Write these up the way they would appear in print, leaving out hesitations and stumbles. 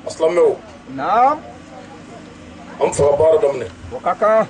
أسلموا نعم أم فبار دمني وكاكا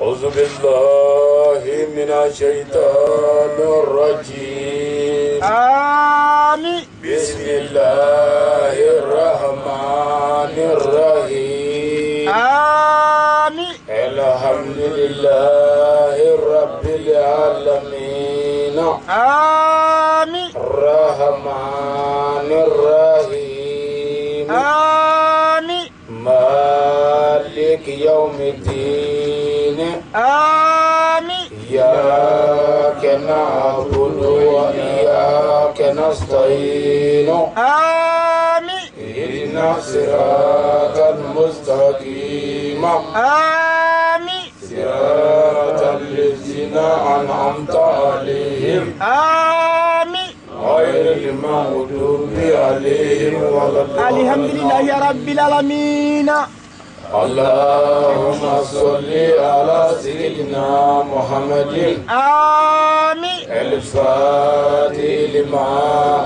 أعوذ بالله من الشيطان الرجيم آمين بسم الله الرحمن الرحيم آمين الحمد لله رب العالمين آمين الرحمن الرحيم آمين مالك يوم الدين آمين إياك نعبد وإياك نستعين آمين اهدنا الصراط المستقيم آمين صراط الذين أنعمت عليهم آمين غير المغضوب عليهم ولا الضالين. الحمد لله رب العالمين. اللهم صل على سيدنا محمد آمين الفاتح لما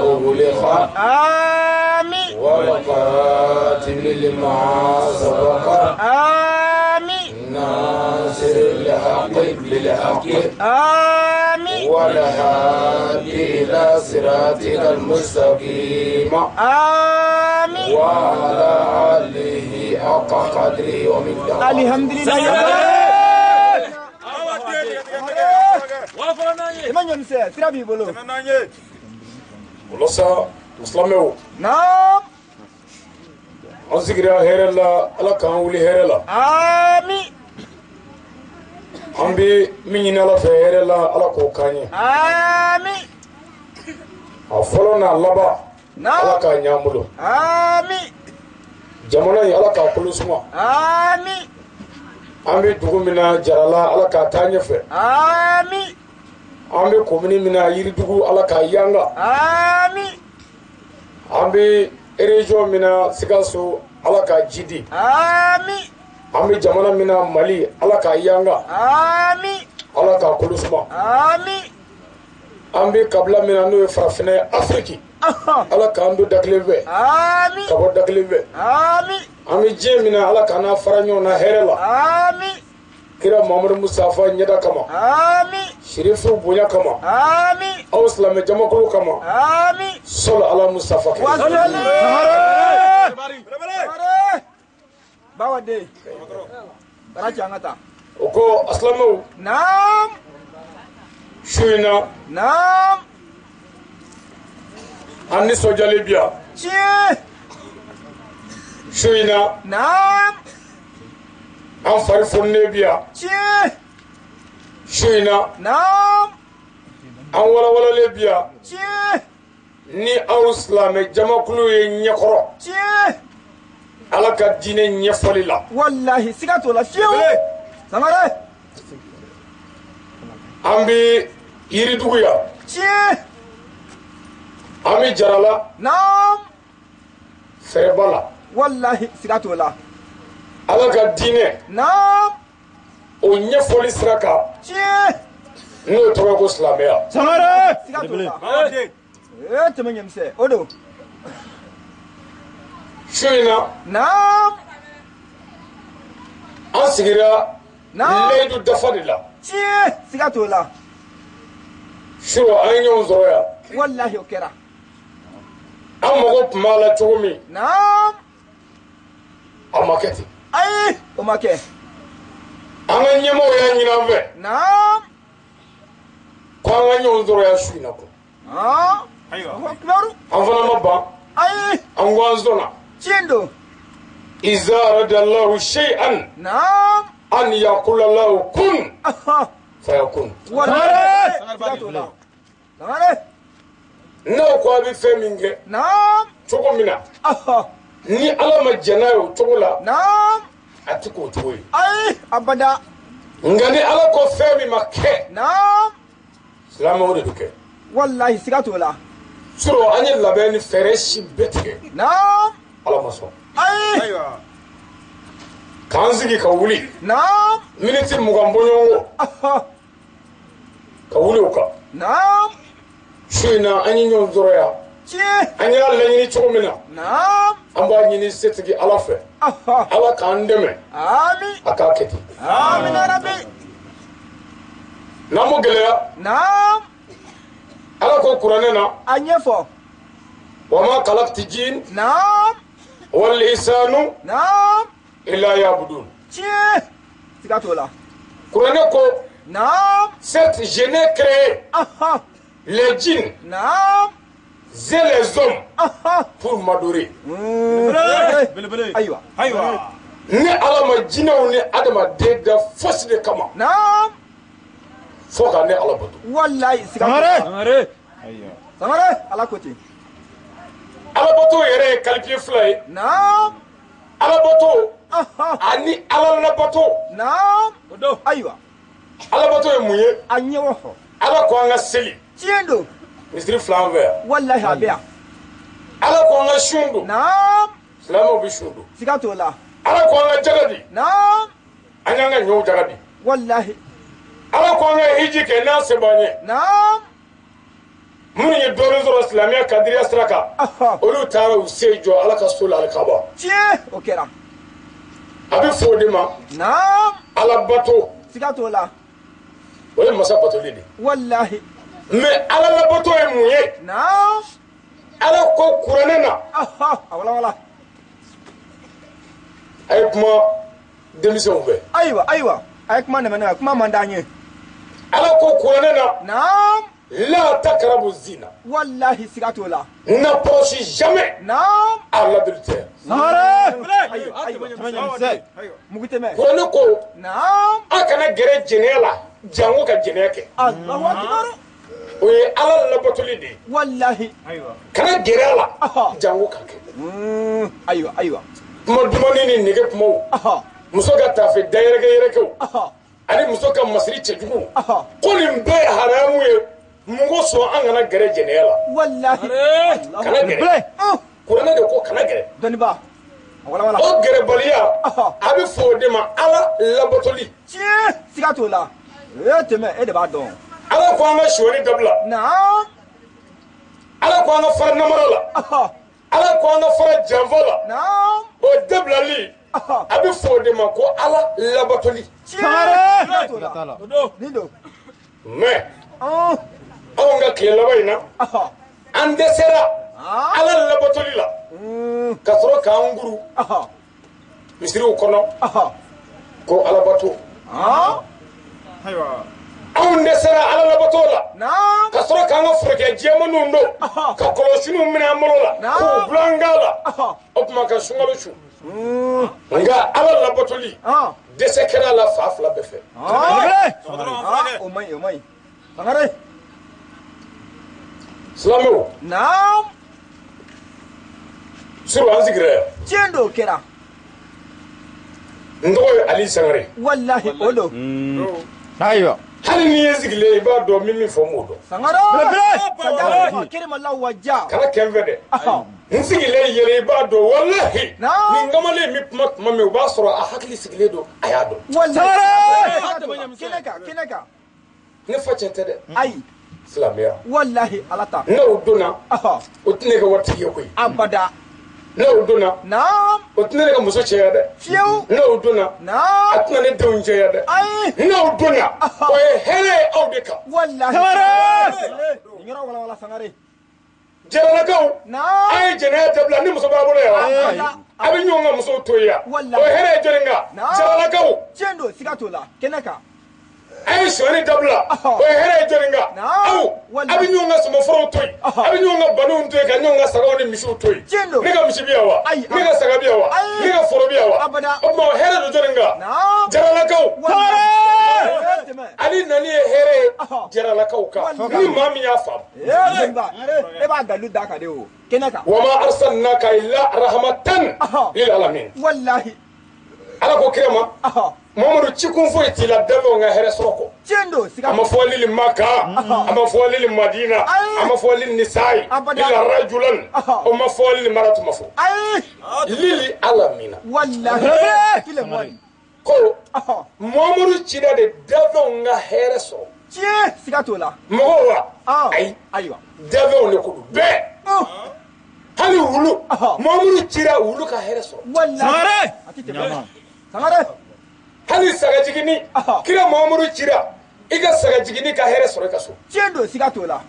أغلق آمين والقاتل لما سبق آمين ناصر الحق بالحق آمين والهادي إلى صراطك المستقيم آمين وعلى آله حق قدره ومقداره. الحمد لله. ولسا مسلمو نعم أنسكرا هيرلا على كانولي هيرلا آمين أمبي مينينا لا هيرلا على كوكاني آمين أفلونا لبا على نعم كانيامولو آمين جمانا على كاكولوسما آمين أمبي دوغمنا جرالا على كاتانيفه آمين أمبي كوميني منا يردوغو على كايانغا آمين أمبي إريجو منا سيغاسو على كاجيدي آمين أمبي جمانا منا مالي على كايانغا آمين على كاكولوسما آمين أمبي قبلا منا نو فرافنا أفريكي على كاندو داكليفه آمين كابو داكليفه آمين أمي جيمنا على كنا فرانيو نهرلا آمين كرا محمد مصطفى نيدا كما آمين شريف بونيا كما آمين أو إسلام جماعة كما آمين صلى على مصطفى bawa deh baraja ngata وكو أسلامو nam شوينا nam أني سوجالي بيا cie شوينا nam أن فارفوني بيا cie شوينا nam أن ولا بيا cie ni أو إسلام جماعة ينيكرو cie على كدين يفوليلا wallahi sigato la fiu samare أمبي يريدويا cie أمي جرالا nam فربالا wallahi sigato la على كدين nam o ɲɛfɔli sira kan cie n'o ye tɔgɔ ko silamɛya. samare sigato la tɛmɛ ɲɛmisɛ o do su in na nam an sigira Naam. layidu dafa de la. cie sigato la su an ye ɲɔgɔn sɔrɔ yan wallahi o kɛra an mago tun b'a la cogo min nam a ma kɛ ten ayi o ma kɛ an ka ɲɛmɔgɔw y'a ɲini an fɛ nam ko an ka ɲɔgɔn sɔrɔ yan su in na ko kibaru an fana ma ban ayi an ko an sɔnna tiɲɛ do iza aradallahu shay'an nam an yaqula lahu kun fayakun. wallahi sigato la samare n'aw ko a bɛ fɛn min kɛ nam cogo min na ni ala ma jɛn n'a ye o cogo la nam a tɛ k'o cogo ye. ayi abada nka ni ala ko fɛn min ma kɛ nam silamɛw de do kɛ wallahi sigato la sɔrɔ an ye labɛn ni fɛɛrɛ si bɛɛ tigɛ nam ala ma sɔn ayi k'an sigi ka wuli nam miniti 20 bɔɲɔgɔnko ka wuli o kan nam su in na an ye ɲɔgɔn sɔrɔ yan an y'a laɲini cogo min na naam an b'a ɲini setigi ala fɛ ala k'an dɛmɛ amin a k'a kɛ ten amin ya rabbi n'an m'o gɛlɛya naam ala ko kuranɛ na a ɲɛfɔ wa ma kalakti jin naam wal insanu naam illa ya'budun tiɲɛ siga t'o la kuranɛ ko naam certes je n'ai créé les djinns naam et les hommes pour m'adorer ayiwa ne ala ma jinɛw ni adamaden da fosi de kama naam fo ka ne ala bato wallahi siga t'o la sangare ala ko ten ala bato yɛrɛ ye qualifié fila ye naam ala bato ani ala labato naam ayiwa ala bato ye mun ye a ɲɛwɔ fɔ ala ko an ka seli tiɲɛ don misiri fila an fɛ yan wallahi a bɛ yan ala ko an ka sun don naam silamɛw bɛ sun don siga t'o la ala ko an ka jagadi naam an y'an ka ɲɔw jagadi wallahi ala ko an ka hiji kɛ n'an se b'an ye naam minnu ye dɔɔnin sɔrɔ silamɛya kadiriya sira kan olu taara u se jɔ ala ka so la alikaba tiɲɛ o kɛra a bɛ fɔ o de ma naam ala bato siga t'o la o ye masa batoli de wallahi mais ala labato ye mun ye naam ala ko kuranɛ na a walawala a ye kuma denmisɛnw fɛ ayiwa a ye kuma nɛmɛ ne kan kuma man d'an ye ala ko kuranɛ na naam la takarabu zina wallahi siga t'o la n'approche jamais naam à l'adultère mugu tɛmɛ kuranɛ ko naam a kana gɛrɛ jɛnɛya la jango ka jɛnɛya kɛ allahu akbar o ye ala labatoli de ye wallahi kana gɛrɛ a la jango ka kɛ ayiwa kuma dumani ni nege kumaw muso ka tafe dayɛrɛkɛw ani muso ka masiri cɛjugu ko nin bɛɛ ye haramu ye mun ko sɔn an kana gɛrɛ jɛnɛya la wallahi kana gɛrɛ kuranɛ de ko kana gɛrɛ dɔnniba a walawala o gɛrɛbaliya a bɛ fɔ o de ma ala labatoli tiɲɛ siga t'o la tɛmɛ e de b'a dɔn ala ko an ka sɔni dabila naam ala ko an ka fara namara la ala ko an ka fara janfa la naam o dabilali a bɛ fɔ o de ma ko ala labatoli tiɲɛ siga t'o la nin don mais anw ka tile laban in na an dɛsɛra ala labatoli la ka sɔrɔ k'an guru misiriw kɔnɔ ko alabato anw dɛsɛra ala labato la naam ka sɔrɔ k'an ka forokɛ jɛmanninw don ka kɔlɔsiniw minɛ an bolo la k'u bila an kan la o tuma ka sunkalo su nka ala labatoli dɛsɛ kɛra a la fa fila bɛɛ fɛ o man ɲi sangare silamɛw naam suru an sigira yan tiɲɛ don o kɛra n tɔgɔ ye ali sangare wallahi o don ayiwa hali n'i ye sigilen i b'a dɔn min fɔ n b'o dɔn sangare kirimala waja kana kɛn fɛ dɛ n sigilen yɛlɛ i b'a dɔn walahi nin kamalen min kuma tuma min o b'a sɔrɔ a hakili sigilen don a y'a dɔn wallahi kɛnɛ kan ne fa cɛ tɛ dɛ ayi silamɛya wallahi ala ta n'o donna o tɛ ne ka waritigi ye koyi abada n'o donna naam o tɛ ne ka muso cɛya dɛ fiyewu n'o donna a naam tɛna ne denw cɛya dɛ ayi n'o donna o ye hɛrɛ ye aw de kan wallahi nin yɔrɔ walawala sangare jaralakaw naam a ye jɛnɛya dabila ni muso b'a bolo yan wa a bɛ ɲɔgɔn ka musow to yen yan o ye hɛrɛ ye jɔnni kan jaralakaw tiɲɛ don siga t'o la kɛnɛ kan a ye sɔni dabila o ye hɛrɛ ye jɔnni kan aw a bɛ ɲɔgɔn ka sɔmɔforow to yen a bɛ ɲɔgɔn ka banuw to yen ka ɲɔgɔn ka sagaw ni misiw to yen ne ka misi bɛ yan wa ne ka saga bɛ yan wa ne ka foro bɛ yan wa o tuma o hɛrɛ don jɔnni kan jaralakaw ale nani ye hɛrɛ ye jaralakaw kan ni maa min y'a faamu e b'a dalu da kan de o kɛnɛ kan wa ma arsalnaka illa rahmatan lil alamin wallahi ala ko kira ma mamadu cikun foyi t'i la danfɛnw ka hɛrɛ sɔrɔ kɔ tiɲɛ don siga a ma fɔ lili maka a ma fɔ lili madina a ma fɔ lili nisayi ila rajulan o ma fɔ lili maratu ma fɔ lili alamina wallahi kile mɔni ko mamadu cida de danfɛnw ka hɛrɛ sɔrɔ tiɲɛ siga t'o la mɔgɔw wa ayi ayiwa danfɛnw de ko don bɛɛ hali wulu Muhammadu cira wulu ka hɛrɛ sɔrɔ wallahi sangare hali sagajigini kira Muhammadu cira i ka sagajigini ka hɛrɛ sɔrɔ i ka so tiendo siga to la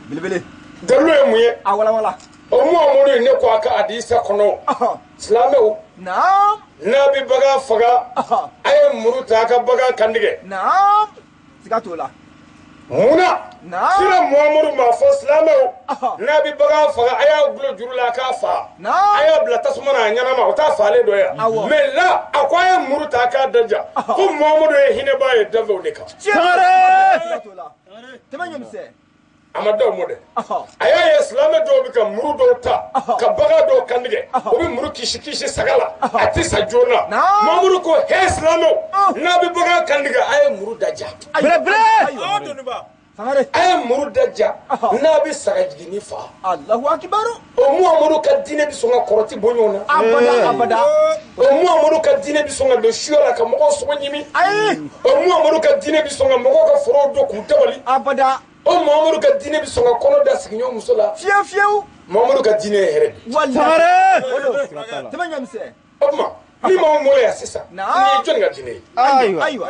bilibili dalilu ye mun ye awala wala o Muhammadu ne ko aka hadisa kɔnɔ silamɛw naam n'a bɛ bagan faga a ye muru ta a ka bagan kantigɛ naam siga to la munna sira Muhammadu ma fɔ silamɛw n'a bɛ bagan faga a y'a gulo juru la a k'a fa a y'a bila tasuma na a ɲanama o t'a faalen dɔ ye mais là a ko a ye muru ta a k'a daja ko Muhammadu ye hinɛba ye danfɛnw de kan a ma daw mo dɛ a y'a ye silamɛ dɔw bɛ ka muru dɔw ta ka bagan dɔw kantigɛ o bɛ muru kisi saga la a tɛ sa joona Muhammadu ko he silamɛw n'a bɛ bagan kantigɛ a ye muru daja a ye muru daja n'a bɛ sagajigini fa Allahu akbar o Muhammadu ka diinɛ bɛ sɔn ka kɔrɔti bɔ ɲɔgɔn na abada o Muhammadu ka diinɛ bɛ sɔn ka don suya la ka mɔgɔw sogo ɲimi o Muhammadu ka diinɛ bɛ sɔn ka mɔgɔw ka forow dɔn k'u dabali abada o Muhammadu ka diinɛ bɛ sɔn ka kɔnɔ da sigiɲɔgɔn muso la fiyewu Muhammadu ka diinɛ ye hɛrɛ de wallahi tɛmɛ ɲamisɛ o tuma ni maa min mɔlɛ yan sisan ni ye jɔnni ka diinɛ ye ayiwa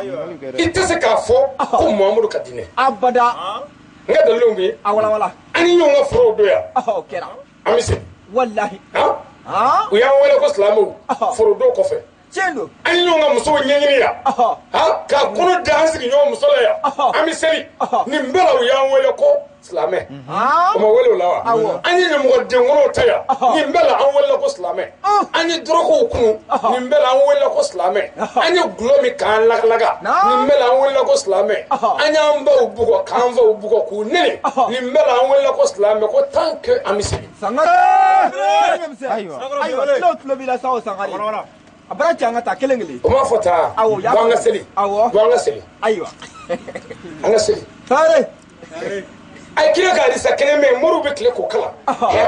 i tɛ se k'a fɔ ko Muhammadu ka diinɛ abada n ka dalilu bɛ yen awala an ni ɲɔgɔn ka forow don yan o kɛra an bɛ segin wallahi u y'an wele ko silamɛw foro don kɔfɛ tiendo an ye ɲɔgɔn ka musow ɲɛɲini yan k'a kɔnɔ da an sigi ɲɔgɔn muso la yan an bɛ seli nin bɛɛ la u y'an wele ko silamɛ o ma wele o la wa an ye ɲɛmɔgɔden kɔnɔw ta yan nin bɛɛ la an welela ko silamɛ an ye dɔrɔkɔw kunu nin bɛɛ la an welela ko silamɛ an ye gulɔ min k'an lagalaga nin bɛɛ la an welela ko silamɛ an y'an baw bugɔ k'an faw bugɔ k'u nɛni nin bɛɛ la an welela ko silamɛ ko tant que an bɛ seli ayiwa n'o tulo b'i la sa o sangare a bara cɛ an ka taa kelen kelen o m'a fɔ taa bɔ an ka seli bɔ an ka seli ayiwa an ka seli taare a ye kira ka hadisa kelen mɛn moriw bɛ tile k'o kalan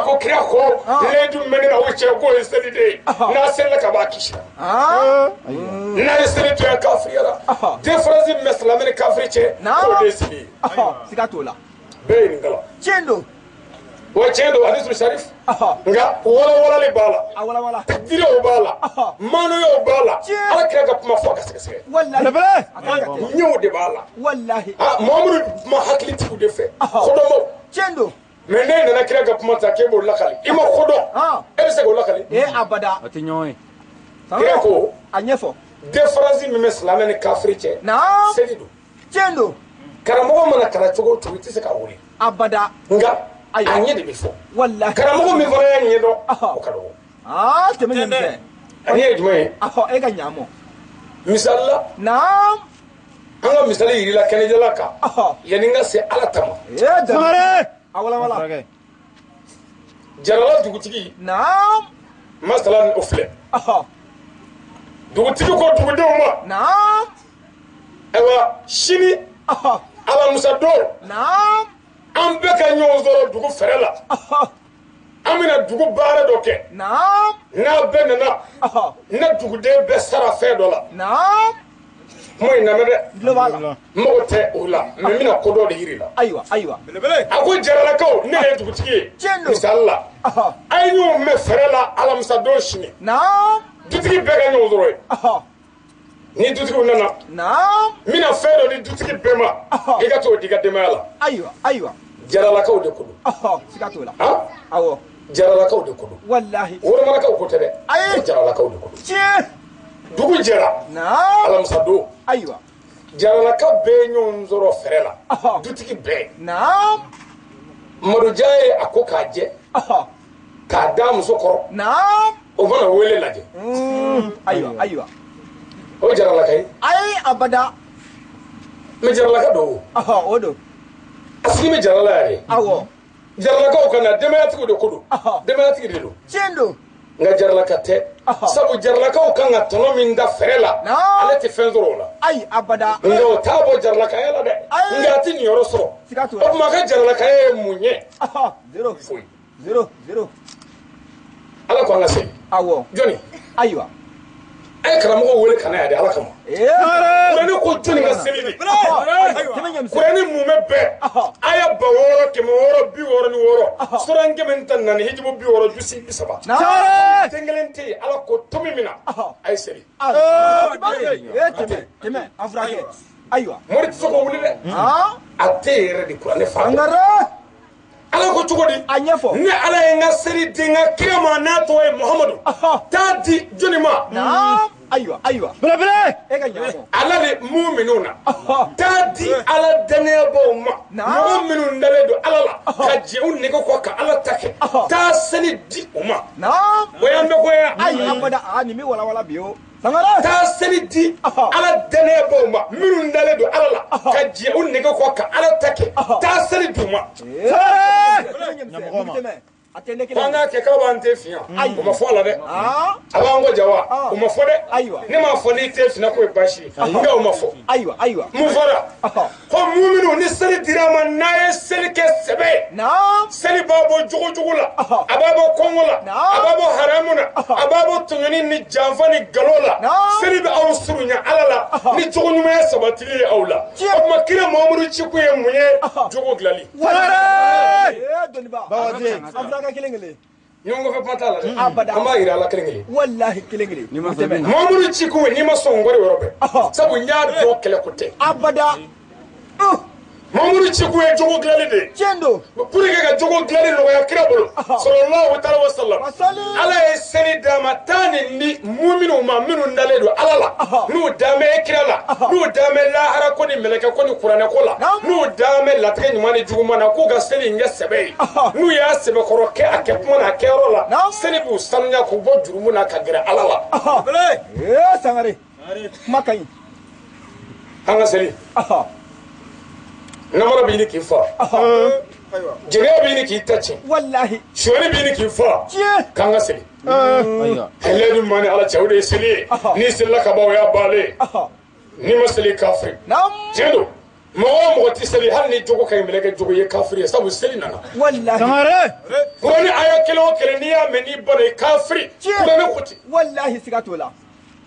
ko kira ko leedu mɛn na o cɛ k'o ye seli de ye n'a selila ka b'a kisi n'a ye seli to yan kafiriyara différence min bɛ silamɛ ni kafiri cɛ k'o de ye seli ye siga t'o la bɛɛ ye nin kalan tiɲɛ don wa tiɲɛ don hadisu sharif nka walawalali b'a la awala takdiriw b'a la maanoyaw b'a la ala kira ka kuma fɔ a ka sɛgɛsɛgɛ wallahi ɲɛw de b'a la wallahi Muhammadu kuma hakilitigiw de fɛ kodɔnbaw tiɲɛ don mais ne nana kira ka kuma ta k'e b'o lakali i ma kodɔn e bɛ se k'o lakali abada o tɛ ɲɔgɔn ye kira ko a ɲɛfɔ différence min bɛ silamɛ ni kafiri cɛ seli don tiɲɛ don karamɔgɔ mana kalan cogo o cogo i tɛ se k'a wuli abada nka a ɲɛ de bɛ fɔ wallahi karamɔgɔ min fana y'a ɲɛ dɔn o ka dɔgɔ tɛmɛ ɲamisɛ ani ye jumɛn ye e ka ɲamɔ misali la naam an ka misali yirila kɛnɛjɛla kan yanni n ka se ala ta ma awala jarala dugutigi naam masala o filɛ dugutigi ko dugudenw ma naam ayiwa sini alamusa don naam an bɛɛ ka ɲɔgɔn sɔrɔ dugu fɛrɛ la an bɛna dugu baara dɔ kɛ naam n'a bɛɛ nana ne duguden bɛɛ sara fɛn dɔ la naam kuma in lamɛn dɛ tulo b'a la n mago tɛ o la mɛ n bɛna ko dɔ de yiri la ayiwa a ko jaralakaw ne ye dugutigi ye misali la a ye ɲɔgɔn mɛn fɛrɛ la alamisa don sini naam dutigi bɛɛ ka ɲɔgɔn sɔrɔ ye ni dutigiw nana naam n bɛna fɛn dɔ di dutigi bɛɛ ma i ka t'o di i ka denbaya la ayiwa jaralakaw de ko don siga t'o la awɔ jaralakaw de ko don wallahi wolomanakaw ko tɛ dɛ ayi jaralakaw de ko don tiɲɛ dugu jɛra naam alamisa don ayiwa jaralaka bɛɛ ɲɔgɔn sɔrɔ fɛrɛ la dutigi bɛɛ naam madoja ye a ko k'a jɛ k'a da muso kɔrɔ naam o mana wele lajɛ ayiwa o jaralaka ye ayi abada mɛ jaralaka don o don a sigi bɛ jarala yɛrɛ awɔ jaralakaw ka na denbayatigiw de ko don denbayatigi de don tiɲɛ don nka jaralaka tɛ sabu jaralakaw kan ka tɔnɔ min da fɛrɛ la ale tɛ fɛn sɔrɔ o la ayi abada nka o t'a bɔ jaralakaya la dɛ nka a tɛ nin yɔrɔ sɔrɔ o tuma a ka jaralakaya ye mun ye foyi zero ala ko an ka segin awɔ jɔnni ayiwa ay karamɔgɔ wele kana ya de ala kama kurani ko joni ka seli de kurani mume bɛɛ aya 666 sura 4 hijibu 6 jusi 30 tengelen te ala ko tomi mina ay seli teme afrake aywa mori tsoko wuli de a te yɛrɛ de kurani fa ala ko cogo di a ɲɛfɔ ni ala ye n ka seli di n ka kira ma n'a tɔgɔ ye muhamadu taa di joni ma aywa belebele e ka ɲamɔ ala de muminun na taa di ala danɛyabaw ma mɔgɔ minnu dalen don ala la ka jɛ u nege kɔ ka ala ta kɛ taa seli di u ma o y'an bɛ koya ayi abada nin bɛ walawala bi o sangare taa seli di ala danɛyabaw ma minnu dalen don ala la ka jɛ u nege kɔ ka ala ta kɛ taa seli di u ma f'an k'a kɛ k'a b'an tɛ fiɲɛ o ma fɔ a la dɛ a b'an ko jawa o ma fɔ dɛ ne m'a fɔ n'i tɛ fiɲɛ k'o ye baasi ye nka o ma fɔ mun fɔra ko muminu ni seli dira ma n'a ye seli kɛ sɛbɛ ye seli b'a bɔ jogo la a b'a bɔ kɔngɔ la a b'a bɔ haramu na a b'a bɔ tɔɲɔni ni janfa ni nkalon la seli bɛ aw surunya ala la ni jogo ɲumanya sabatili ye aw la o tuma kira Muhamadu ci kun ye mun ye jogo dilali ɲɔgɔn fɛ kuma t'a la dɛ an b'a yira ala kelen wallahi kelen Muhamadu ci kun n'i ma sɔn nkɔri yɔrɔ bɛɛ sabu n y'a dɔn kɛlɛ ko tɛ abada Muhamadu ci kun ye jogo dilali de ye pour que ka jogo dilali nɔgɔya kira bolo sallallahu ta'ala wa sallam ala ye seli d'a ma taa nin di muminunw ma minnu dalen don ala la n'u dan bɛ kira la n'u dan bɛ lahara ko ni mɛlɛkɛ ko ni kuranɛ ko la n'u dan bɛ latigɛ ɲuman ni juguman na k'u ka seli in kɛ sɛbɛ ye n'u y'a sɛbɛkɔrɔ kɛ a kɛ kuma na a kɛyɔrɔ la seli b'u sanuya k'u bɔ jurumu na ka gɛrɛ ala la sangare kuma ka ɲi an ka seli namara b'i ni k'i fa jeliya b'i ni k'i ta tiɲɛ wallahi sɔɔni b'i ni k'i fa k'an ka seli hɛlɛ ni mani ala cɛ o de ye seli ye n'i selila ka ban o y'a bannen n'i ma seli kafiri tiɲɛ don mɔgɔ o mɔgɔ tɛ seli hali ni jogo ka ɲi mɛlɛkɛ jogo ye kafiri ye sabu seli nana kurani aya kelen o kelen n'i y'a mɛn n'i ba ye kafiri kurani ko ten wallahi siga t'o la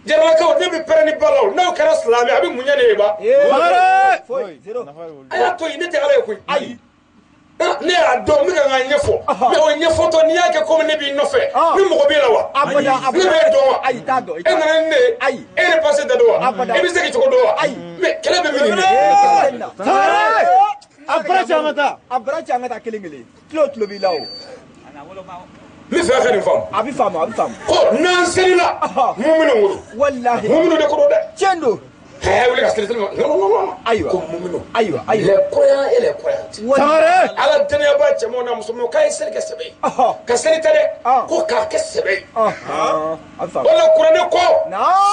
jaralakaw ne bɛ pɛrɛn ni balaw n'aw kɛra silamɛ a bɛ mun ɲɛ ne ye ba a y'a to yen ne tɛ ala ye koyi ne y'a dɔn n bɛ ka n ka ɲɛfɔ mɛ o ɲɛfɔtɔ n'i y'a kɛ komi ne b'i nɔfɛ ni mɔgɔ b'i la wa ne b'e dɔn wa e nana ni ne ye e ni pase da dɔn wa e bɛ se k'i cogo dɔn wa mɛ kɛlɛ bɛ min nin a bara cɛ an ka taa kelen tulo b'i la o n bɛ fɛ ka nin faamu a bɛ faamu ko n'an selila muminu wolo wallahi muminu de ko don dɛ tiɲɛ don wuli ka seli ma ayiwa ko muminu ayiwa les croyants et les croyantes ala danayaba cɛmanw n'a musomanw k'a ye seli kɛ sɛbɛ ye ka seli tɛ dɛ ko k'a kɛ sɛbɛ ye wala kuranɛ ko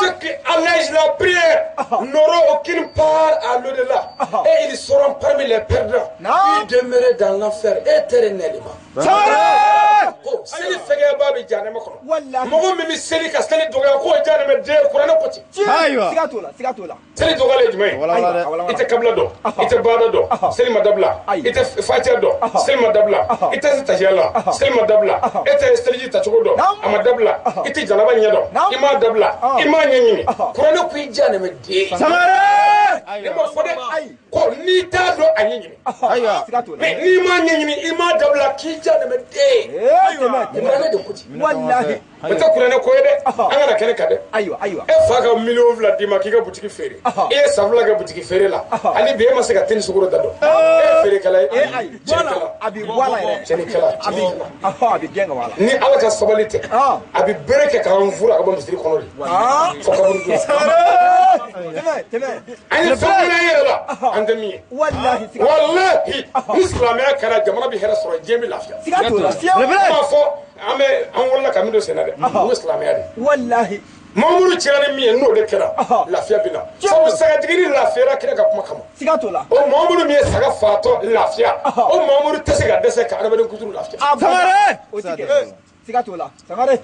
ceux qui allègent la prière n'auront aucune part à l'au-delà et ils seront parmi les perdants ils demeurent dans l'enfer éternellement ko seli fɛgɛba bɛ janɛmɛ kɔnɔ mɔgɔ min bɛ seli ka seli dɔgɔya k'o janɛmɛ den kuranɛ ko ten siga t'o la seli dɔgɔyalen ye jumɛn ye i tɛ kabila dɔn i tɛ baara dɔn seli ma dabila i tɛ fatiha dɔn seli ma dabila i tɛ tahiya la seli ma dabila e tɛ seliji tacogo dɔn a ma dabila i tɛ janaba ɲɛ dɔn i m'a dabila i m'a ɲɛɲini kuranɛ ko i janɛmɛ den ne ma fɔ dɛ ko n'i t'a dɔn a ɲɛɲini mɛ n'i m'a ɲɛɲini i m'a dabila k'i janɛmɛ den kuranɛ de ko ten wallahi n tɛ kuranɛ ko ye dɛ an kana kɛnɛ kan dɛ ayiwa e fa ka miliyɔn 2 d'i ma k'i ka butigi feere e ye san 2 kɛ butigi feere la hali bi e ma se ka teni sukoro da dɔn e ye feerekɛla ye cɛnikɛla a bɛ bɔ a la yɛrɛ cɛnikɛla a bɛ gɛn ka bɔ a la ni ala ka sabali tɛ a bɛ bere kɛ k'an furu a ka bɔ misiri kɔnɔ de fo kaburu don tɛmɛ an ye fɛn minɛ yɛrɛ la an tɛ min ye wallahi ni silamɛya kɛra jamana bɛ hɛrɛ sɔrɔ diɲɛ bɛ lafiya siga t'o la n b'a fɔ an wolola ka min don sen na dɛ o ye silamɛya de wallahi Mamudu cɛla ni min ye n'o de kɛra lafiya bɛ na sabu sagatigi ni lafiyara kira ka kuma kama siga t'o la o Mamudu min ye saga faatɔ lafiya o Mamudu tɛ se ka dɛsɛ ka adamaden kuturu lafiya sangare o ti kɛ siga t'o la sangare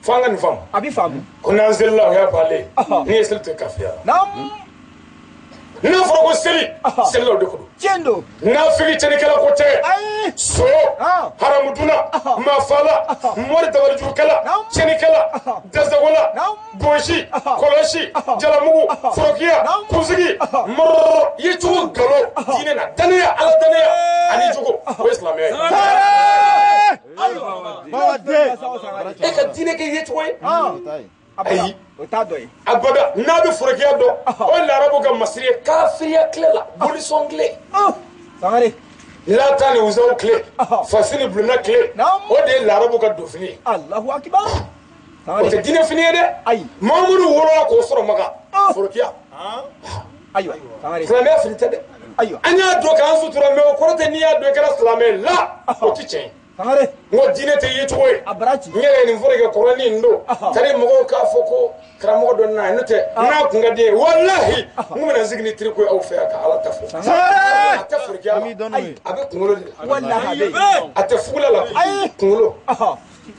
fo an ka nin faamu a bɛ faamu ko n'an selila o y'a bannen ni ye seli to kafiya n'a fɔra ko seli selilaw de ko don tiɲɛ don nafigi cɛnikɛla ko tɛ so haramuduna mafala mɔri dabalijurukɛla cɛnikɛla dasagola gosi kɔlɔsi jalamugu forokiya kunsigi mɔrɔ ye cogo galo diinɛ na danaya ala danaya ani jogo o ye silamɛya ye e ka diinɛ kɛ ye cogo ye ayi abada n'a bɛ forokiya dɔn o ye larabu ka masiri ye kafiriya tile la bolisɔn tile sangare lata ni uzaw tile fasini bulonna tile o de ye larabu ka dofini ye Allahu akibar o tɛ diinɛ fini ye dɛ ayi mamuru wolola k'o sɔrɔ maka forokiya ayiwa sangare silamɛya fini tɛ dɛ ayiwa an y'a dɔn k'an sutura mɛ o kɔrɔ tɛ n'i y'a dɔn i kɛra silamɛ la o tɛ tiɲɛ ye sangare n ko diinɛ tɛ ye cogo ye a bara ci n yɛrɛ ye nin fɔra kɛ kɔrɔnin nin don c'est-à-dire mɔgɔw k'a fɔ ko karamɔgɔ dɔ nana n'o tɛ n'a kun ka di ye walahi n kun bɛna sigi ni tiriko ye aw fɛ yan ka ala ta fɔ a tɛ forokiya la a bɛ kunkolo de la wallahi a tɛ fugula la kunkolo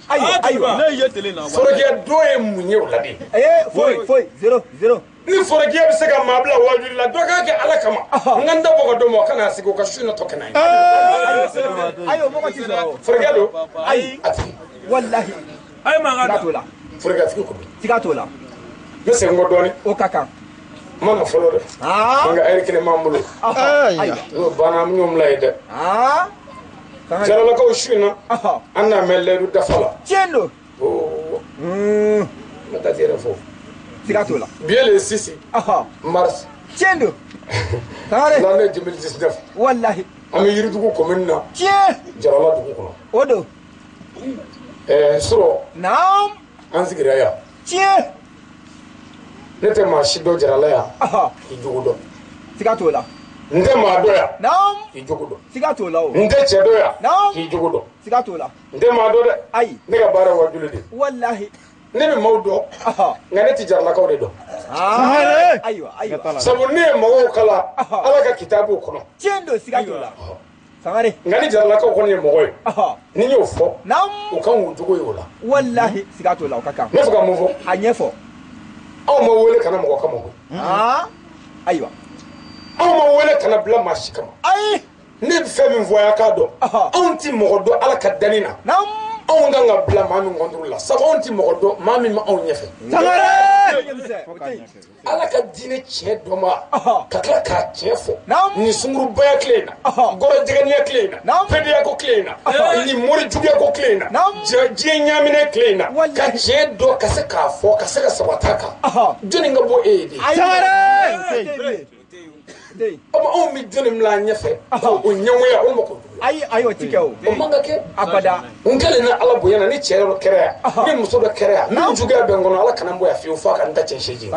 ayiwa ne ye tele na forokiya dɔ ye mun ye o la de foyi 0 ni forokiya bɛ se ka maa bila wajuli la dɔ k'a kɛ ala kama n ka n da bɔ ka dɔ ma o kana sigi o ka su na tɔ kɛnɛ ye ayiwa mɔgɔ ti sɔrɔ forokiya don ayi a tigi wallahi ayi ma ka siga t'o la forokiya tigi ko don siga t'o la n bɛ segin kɔ dɔɔni o ka kan n ma na fɔlɔ dɛ n ka ɛri kelen b'an bolo ayiwa n'o banna an bɛ ɲɔgɔn bila ye dɛ sangare jalalakaw su in na an n'a mɛn layidu dafa la tiɲɛ don n ka taa ti yɛrɛ fɔ siga t'o la bi ye le 6 mars tiɲɛ don sangare l'année 2019 wallahi an bɛ yiridugu commune na tiɲɛ jarala dugu kɔnɔ o don sɔrɔ naam an sigira yan tiɲɛ ne tɛ maa si dɔn jarala yan k'i jogo dɔn siga t'o la n tɛ maa dɔn yan naam k'i jogo dɔn siga t'o la o n tɛ cɛ dɔn yan naam k'i jogo dɔn siga t'o la n tɛ maa dɔn dɛ ayi ne ka baara ye wajuli de ye wallahi ne bɛ maaw dɔn nka ne tɛ jaralakaw de dɔn ayiwa sabu ne ye mɔgɔw kala ala ka kitaabuw kɔnɔ tiɲɛ don siga t'o la sangare nka ni jaralakaw kɔni ye mɔgɔ ye ni n y'o fɔ naam u kan k'u jogo ye o la wallahi siga t'o la o ka kan ne fɛ ka mun fɔ a ɲɛfɔ aw ma wele kana mɔgɔ kama koyi ayiwa aw ma wele kana bila maa si kama ayi ne bɛ fɛn min fɔ a y'a k'a dɔn anw tɛ mɔgɔ dɔn ala ka danni na naam anw kan ka bila maa min kɔntoro la sabu anw tɛ mɔgɔ dɔn maa min ma anw ɲɛfɛ ala ka diinɛ tiɲɛ dɔn ma ka tila k'a tiɲɛ fɔ nin sungurubaya tile in na gɔrɔjɛgɛniya tile in na fɛdeyako tile in na nin mori juguyako tile in na diɲɛ ɲaminɛ tile in na ka tiɲɛ dɔn ka se k'a fɔ ka se ka sabata kan jɔnni ka bɔ e ye de anw bɛ jɔnni bila an ɲɛfɛ o ɲɛngoya o ma ko ayi o ti kɛ o man ka kɛ abada n kɛlen na ala bonya na ni cɛ dɔ kɛra yan ni muso dɔ kɛra yan ni juguya bɛ n kɔnɔ ala kana n bɔ yan fiyewu f'a ka n ta cɛ seegin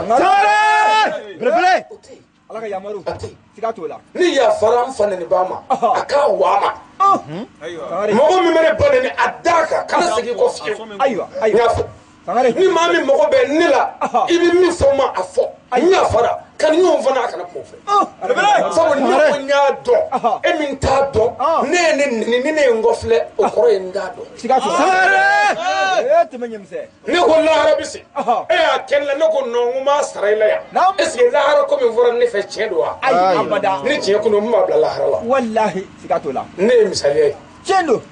ala ka yamaru a tɛ siga t'o la ni yafara n fa nɛni ba ma a k'a wa ma mɔgɔ min bɛ ne ba nɛni a da kan kana segin kɔ fiyewu ayiwa n y'a fɔ ni maa min mago bɛ ne la i bɛ min fɔ n ma a fɔ n yafara ka ni ɲɔgɔn fana a kana kuma fɛ sabu ne ko n y'a dɔn e min t'a dɔn ne ye ne nɛni ni ne ye n kɔ filɛ o kɔrɔ ye n t'a dɔn siga t'o la tɛmɛ ɲɛmisɛn ne ko lahara bɛ se e y'a kɛ ne la ne ko non n ko m'a sara i la yan est ce que lahara ko min fɔra ne fɛ tiɲɛ don wa ayi abada ni tiɲɛ kun don n b'a bila lahara la wallahi siga t'o la ne ye misaliya ye tiɲɛ don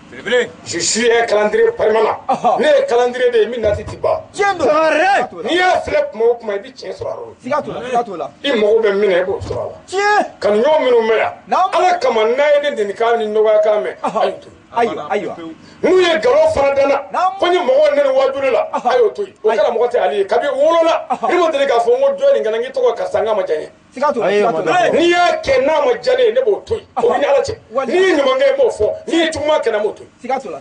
je suis un calendrier permanent ne ye calendrier de ye min nati ti ban tiɲɛ don n'i y'a filɛ tuma o tuma i bɛ tiɲɛ sɔrɔ a la siga t'o la i mago bɛ min na i b'o sɔrɔ a la tiɲɛ kanuɲɔgɔn minnu bɛ yan ala kama n'a ye ne deni k'a ni nɔgɔya k'a mɛn a y'o to yen ayiwa n'u ye nkalon fana danna ko n ye mɔgɔw nɛni wajuli la a y'o to yen o kɛra mɔgɔ tɛ ale ye kabi wolola i m'o deli k'a fɔ n ko jɔn nin kana n k'i tɔgɔ karisa n k'a ma diya n ye siga t'o la n'i y'a kɛ n'a ma diya ne ye ne b'o to yen o bɛ ni ala cɛ n'i ye ɲuman kɛ i b'o fɔ n'i ye juguman kɛ n b'o to yen siga t'o la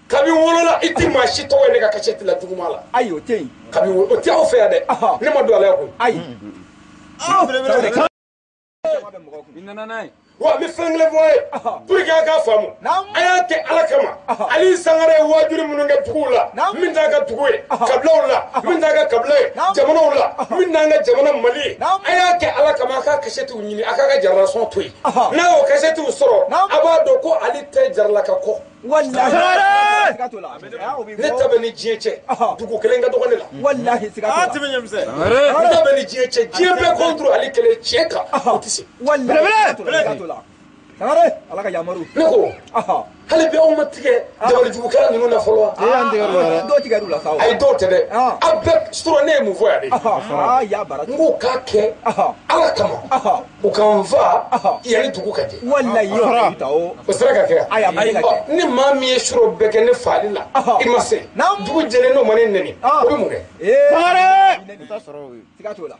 kabi wolola i tɛ maa si tɔgɔ ye ne ka kasɛti la juguman la ayi o tɛ yen kabi o tɛ aw fɛ yan dɛ ne ma don ala ye koyi ayi wa n bɛ fɛn kelen fɔ ye pour que a k'a faamu a y'a kɛ ala kama ale sangare ye wajuli minnu kɛ duguw la min t'a ka dugu ye kabilaw la min t'a ka kabila ye jamanaw la min t'an ka jamana mali ye a y'a kɛ ala kama a k'a kasɛtiw ɲini a k'a ka jaralasɔn to yen n'a y'o kasɛtiw sɔrɔ a b'a dɔn ko ale tɛ jarala ka kɔ wallahi ne ta bɛ ni diɲɛ cɛ dugu kelen ka dɔgɔ ne la wallahi siga t'o la ne ta bɛ ni diɲɛ cɛ diɲɛ bɛɛ contre ale kelen cɛ kan o tɛ se wallahi siga t'o la sangare ala ka yamaru ne ko hali bi aw ma tigɛ dabalijugukɛla ninnu na fɔlɔ wa dɔw tigɛ la sa a ye dɔw tɛ dɛ a bɛɛ sɔrɔ ne ye mun fɔ yan de n ko k'a kɛ ala kama u ka n fa yanni dugu ka jɛ wallahi o sera ka kɛ ni maa min ye sɔrɔ bɛɛ kɛ ne faali la i ma se dugu jɛlen n'o ma ne nɛni o bɛ mun kɛ siga t'o la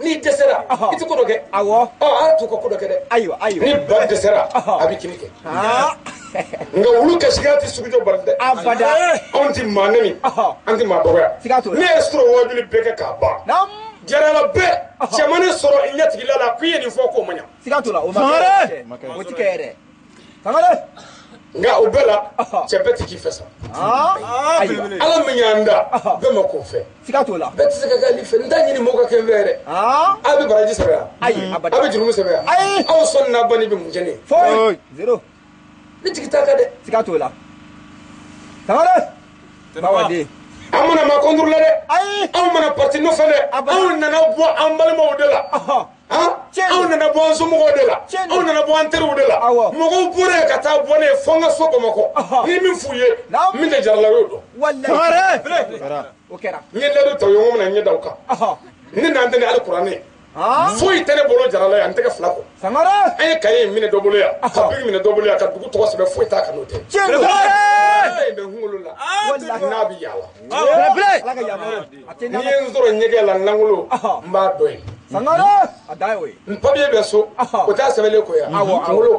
n'i dɛsɛra i tɛ ko dɔ kɛ awɔ a t'u ka ko dɔ kɛ dɛ ayiwa ni ba dɛsɛra a bɛ kini kɛ nka wulu kasikan tɛ sugujɔ bali dɛ abada anw tɛ maa nɛni an tɛ maa dɔgɔya ne ye sɔrɔ wajuli bɛɛ kɛ k'a ban jarala bɛɛ cɛman ne sɔrɔ i ɲɛtigila la k'i ye nin fɔ k'o ma ɲa siga t'o la o ma kɛ o tɛ kɛ yɛrɛ sangare nka o bɛɛ la cɛ bɛɛ tɛ k'i fɛ sa ala min y'an da bɛɛ ma k'o fɛ siga t'o la bɛɛ tɛ se ka kɛ ale fɛ n t'a ɲini mɔgɔw ka kɛ n fɛ yɛrɛ a bɛ baraji sɛbɛn yan ayi a bɛ jurumu sɛbɛn yan aw sɔnni n'a banni bɛ mun kɛ ne ye foyi zero ne jigi t'a kan dɛ siga t'o la sangare bawaden an mana maa contre la dɛ anw mana parti nɔfɛ dɛ anw nana bɔ an balimaw de la anw nana bɔ an somɔgɔw de la anw nana bɔ an teriw de la mɔgɔw bɔra ka taa bɔ ne ye fɔ n ka so Bamakɔ ni min f'u ye min tɛ jarala y'o dɔn o kɛra n ye layidu ta u ye n ko mina ɲɛ da o kan ne n'an tɛ ni ali kuranɛ foyi tɛ ne bolo jarala ye an tɛgɛ fila kɔ sangare an ye kaye in minɛ dɔ bolo yan ka bigi minɛ dɔ bolo yan ka dugu tɔgɔ sɛbɛn foyi t'a kan n'o tɛ in bɛ kunkolo la n'a bɛ yaala ala ka yamaru n'i ye n sɔrɔ ɲɛgɛn la langolo n b'a dɔn yen sangare a da ye o ye n papiye bɛ so o t'a sɛbɛnlen ko yan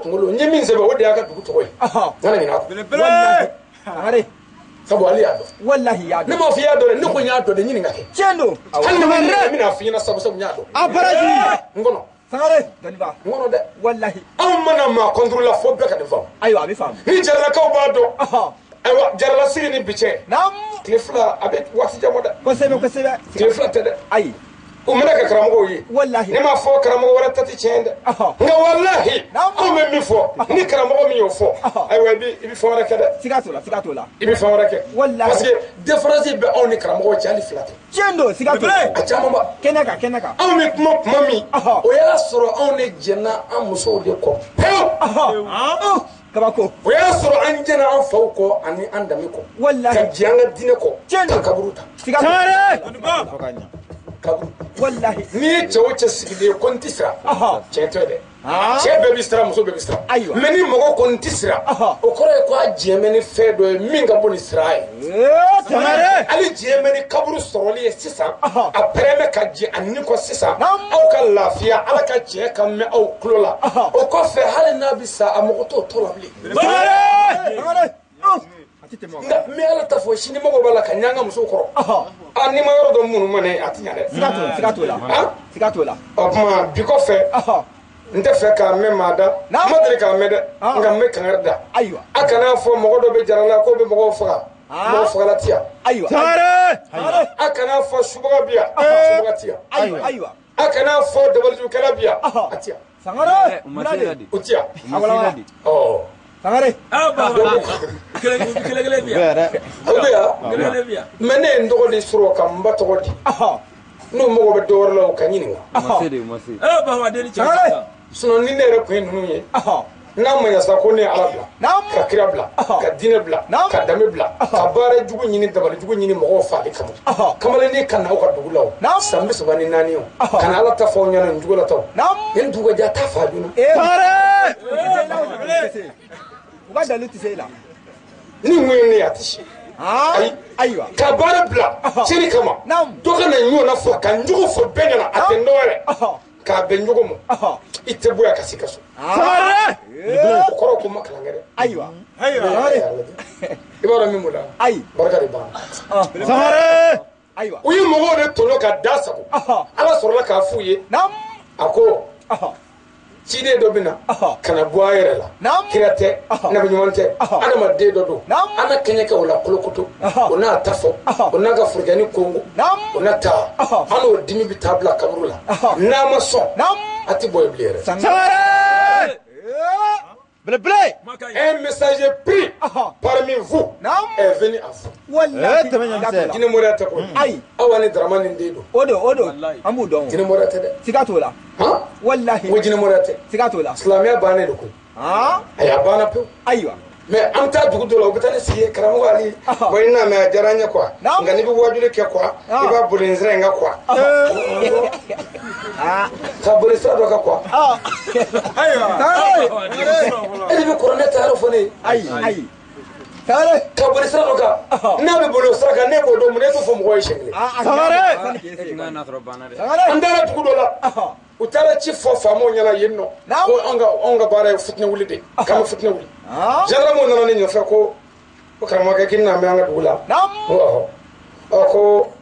kunkolo n ye min sɛbɛn o de y'a ka dugu tɔgɔ ye n kana ɲinɛ a kɔ sangare sabu ale y'a dɔn wallahi y'a dɔn ne m'a fɔ i y'a dɔn dɛ ne ko n y'a dɔn de ɲini ka kɛ tiɲɛ don hali ni ma ɲini n bɛna f'i ɲɛna sabu n y'a dɔn a baraji n kɔnɔ sangare dɔnniba n kɔnɔ dɛ wallahi anw mana maa contre la fo bɛɛ ka nin faamu ayiwa a bɛ faamu ni jaralakaw b'a dɔn ayiwa jarala sigi ni bi cɛ tile fila a bɛ waati jan bɔ dɛ kosɛbɛ kosɛbɛ tile fila tɛ dɛ ayi u mana kɛ karamɔgɔw ye wallahi ne m'a fɔ karamɔgɔ wɛrɛ ta tɛ tiɲɛ dɛ nka wallahi anw bɛ min fɔ ni karamɔgɔ min y'o fɔ ayiwa i bɛ fɛn wɛrɛ kɛ dɛ siga t'o la siga t'o la i bɛ fɛn wɛrɛ kɛ wallahi parce que différence bɛ anw ni karamɔgɔw cɛ hali fila tɛ tiɲɛ don siga t'o la a caman ba kɛnɛ kan kɛnɛ kan anw bɛ kuma min o y'a sɔrɔ anw de jɛnna an musow de kɔ pewu kabako o y'a sɔrɔ an jɛnna an faw kɔ ani an danbe kɔ wallahi ka jɛ an ka diinɛ kɔ ka kaburu ta siga t'o la kaburu wallahi n'i ye cɛ o cɛ sigilen ye ko n tɛ sira tiɲɛ tɛ dɛ cɛ bɛɛ bɛ siran muso bɛɛ bɛ siran mɛ ni mɔgɔ ko n tɛ sira o kɔrɔ ye ko a diɲɛ bɛ ni fɛn dɔ ye min ka bon ni sira ye hali diɲɛ bɛ ni kaburu sɔrɔli ye sisan a pɛrɛn bɛ ka jɛ a ni kɔ sisan aw ka lafiya ala ka tiɲɛ ka mɛn aw tulo la o kɔfɛ hali n'a bɛ sa a mɔgɔ t'o tɔ la bilen nka n bɛ ala ta fɔ sini mɔgɔ b'a la ka ɲɛ an ka musow kɔrɔ n'i ma yɔrɔ dɔn minnu ma ne a tɛ ɲɛ dɛ siga t'o la siga t'o la o tuma bi kɔfɛ n tɛ fɛ k'a mɛn maa da n ma deli k'a mɛn dɛ nka n bɛ kangari da ayiwa a kana fɔ mɔgɔ dɔ bɛ jarala k'o bɛ mɔgɔw faga mɔgɔ fagala ti yan ayiwa a kana fɔ subaga bi yan subaga ti yan ayiwa a kana fɔ dabalijugukɛla bi yan a ti yan sangare o ti yan ɔ sangare kelen bi yan aw bɛ yan mɛ ne ye n tɔgɔ de sɔrɔ ka n ba tɔgɔ di n'u mago bɛ dɔ wɛrɛ la o ka ɲininka sinon ni ne yɛrɛ tun ye ninnu ye n'a ma ɲa sa ko ne ye ala bila ka kira bila ka diinɛ bila ka danbe bila ka baara jugu ɲini dabali jugu ɲini mɔgɔw faali kama kamalenin ka na aw ka dugu la o san 34 o ka na ala ta fɔ aw ɲɛna nin cogo la taw nin dugu ka jɛ a t'a fa joona u ka dalu tɛ se la ni ŋun ye ne ye a tɛ se ayiwa ka baara bila cɛni kama dɔ ka na ɲɔgɔn fɔ ka n jogo fɔ bɛɛ ɲɛna a tɛ n dɔwɛrɛ k'a bɛn ɲɔgɔn ma i tɛ bɔ yan ka se ka so o kɔrɔ ko ma kalan kɛ dɛ ayiwa i b'a dɔn min b'o la barika de banna ayiwa u ye mɔgɔw de tɔɲɔ ka da sago ala sɔrɔla k'a f'u ye a ko ciden dɔ bɛ na ka na bɔ a yɛrɛ la kira tɛ nabiɲuman tɛ adamaden dɔ don an na kɛɲɛ kɛ o la kolokoto o n'a ta fɔ o n'a ka furukɛni kongo o na taa an n'o dimi bɛ taa bila kaburu la n'a ma sɔn a tɛ bɔ yen bilen yɛrɛ un message pris parmi vous veni afu wallahi jine mora ta ko ai awani dramani ndedo odo amu don jine mora ta de sigatola ha wallahi wo jine mora ta sigatola islamiya bane do ko ha aya bana pe aiwa mais am ta dugu do la ubata ne siye karamo ali boy na ma jaranya kwa ngani bi wajule ke kwa iba bulinzira nga kwa ka bulisa do ka kwa aiwa ele bi korone ta fo ne ai tare ka bulisa do ka na bi bolo saka ne ko do mun e fo mo ko shengle tare na tro banare andara dugu do la utara ci fo famo nyala yenno ko onga bare futne wulide kam futne wuli jara mo nana ni nyofa ko karama ka kinna me anga dugula ko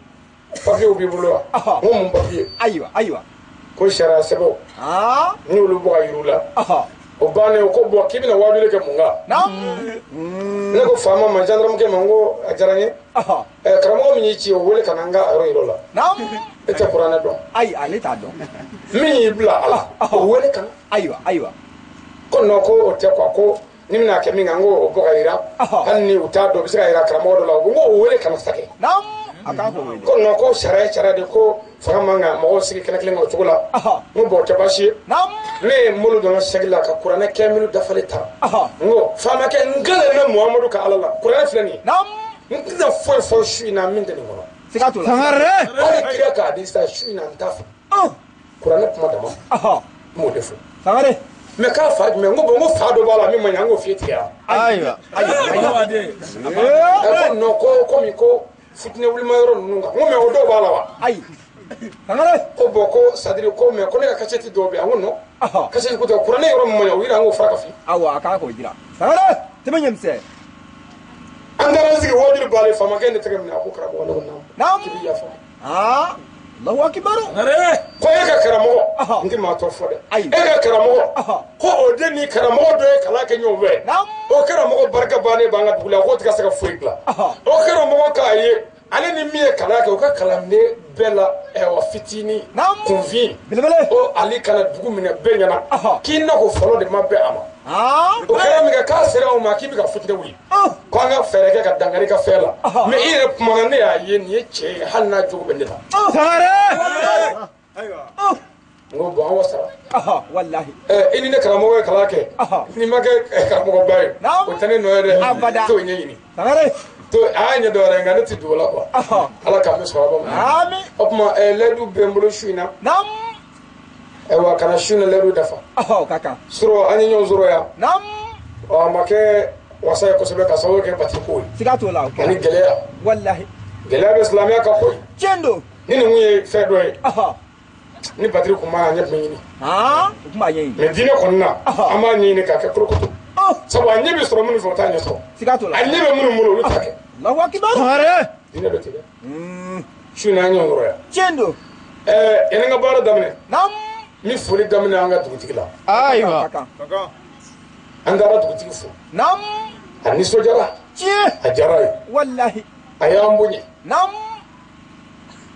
papier bi bulo mo mun papier aiwa ko shara sebo ni ulu bo ayirula o bane ko bo kibina wadule ke munga ne ko fama ma jandram ke mango ajaranye karama mi ci o wole kananga aro irola ete qur'ana don ai alita don mi bla ala o wole kan aiwa ko no ko o te ko nimna ke minga ngo o boga ira hanni uta do bisira ira karamo do la ngo o wole kan sake aka ko wele ko no ko shara de ko famanga mo sigi kala kala ngo tugula ngo bo te bashi ne mulu do shagila ka qur'ana kamilu dafalita ngo fama ke ngale na muhammadu ka alala qur'ana filani ngiza fo shu na min de ngo sigatola sangare ali kira ka di sta shu na ntafa qur'ana kuma da mo defo sangare me ka fa me ngo fa do bala mi manya ngo fieti ya aiwa ko no ko mi ko futne wul mayro nunga ngo me o do bala wa ai sangare ko boko sadiri ko me ko ne ka kacheti do be angono kacheti ko to qur'ana yoro mo nya wira ngo fraka fi awa aka ko jira sangare temenyemse andara zigi wajir bale fama kende tege mina ko karamo wala nam kibi ya fa Allahu akbar ko e ka karamo ngi ma to fode e ka karamo ko o de ni karamo do e kala ke nyowe o karamo barka bane banga dugula ko tika saka fuigla o karamo ka ye ale ni mi e kala ke o ka kala ne bela e o fitini convi o ali kala dugu mina benyana kinna ko folo de mabbe ama o kala mi ka sera o ma kibi ka futine wi ko nga fere ke ka dangari ka fela me ire kuma ne ya ye ni che hanna jogo bendela sangare ngo bo awa sara wallahi ini ne karamo we kala ke ni make karamo bayo o tane no ere to nyini sangare to anya do renga ne ti dola ko ala ka me so ba amin opma ledu bembulu shuina wa kana shuna ledu dafa kaka suro anyi nyo zuro ya o make wasa ko sebe ka sawo ke patiko sigatola o ani gelea wallahi gelea islamia ka ko jendo nini muye fedo ni patiko ma anya nyini kuma yin medina konna ama nyini ka ke krokoto sabu anye bi soro mun fota anye so sigatola anye be mun lu take Allahu akbar dina do tiga shuna anyi nyo ya jendo ene nga bara damne mi foli damne anga dugutigila aiwa kaka andara dugutigi fo ani sojara ajara wallahi ayambunye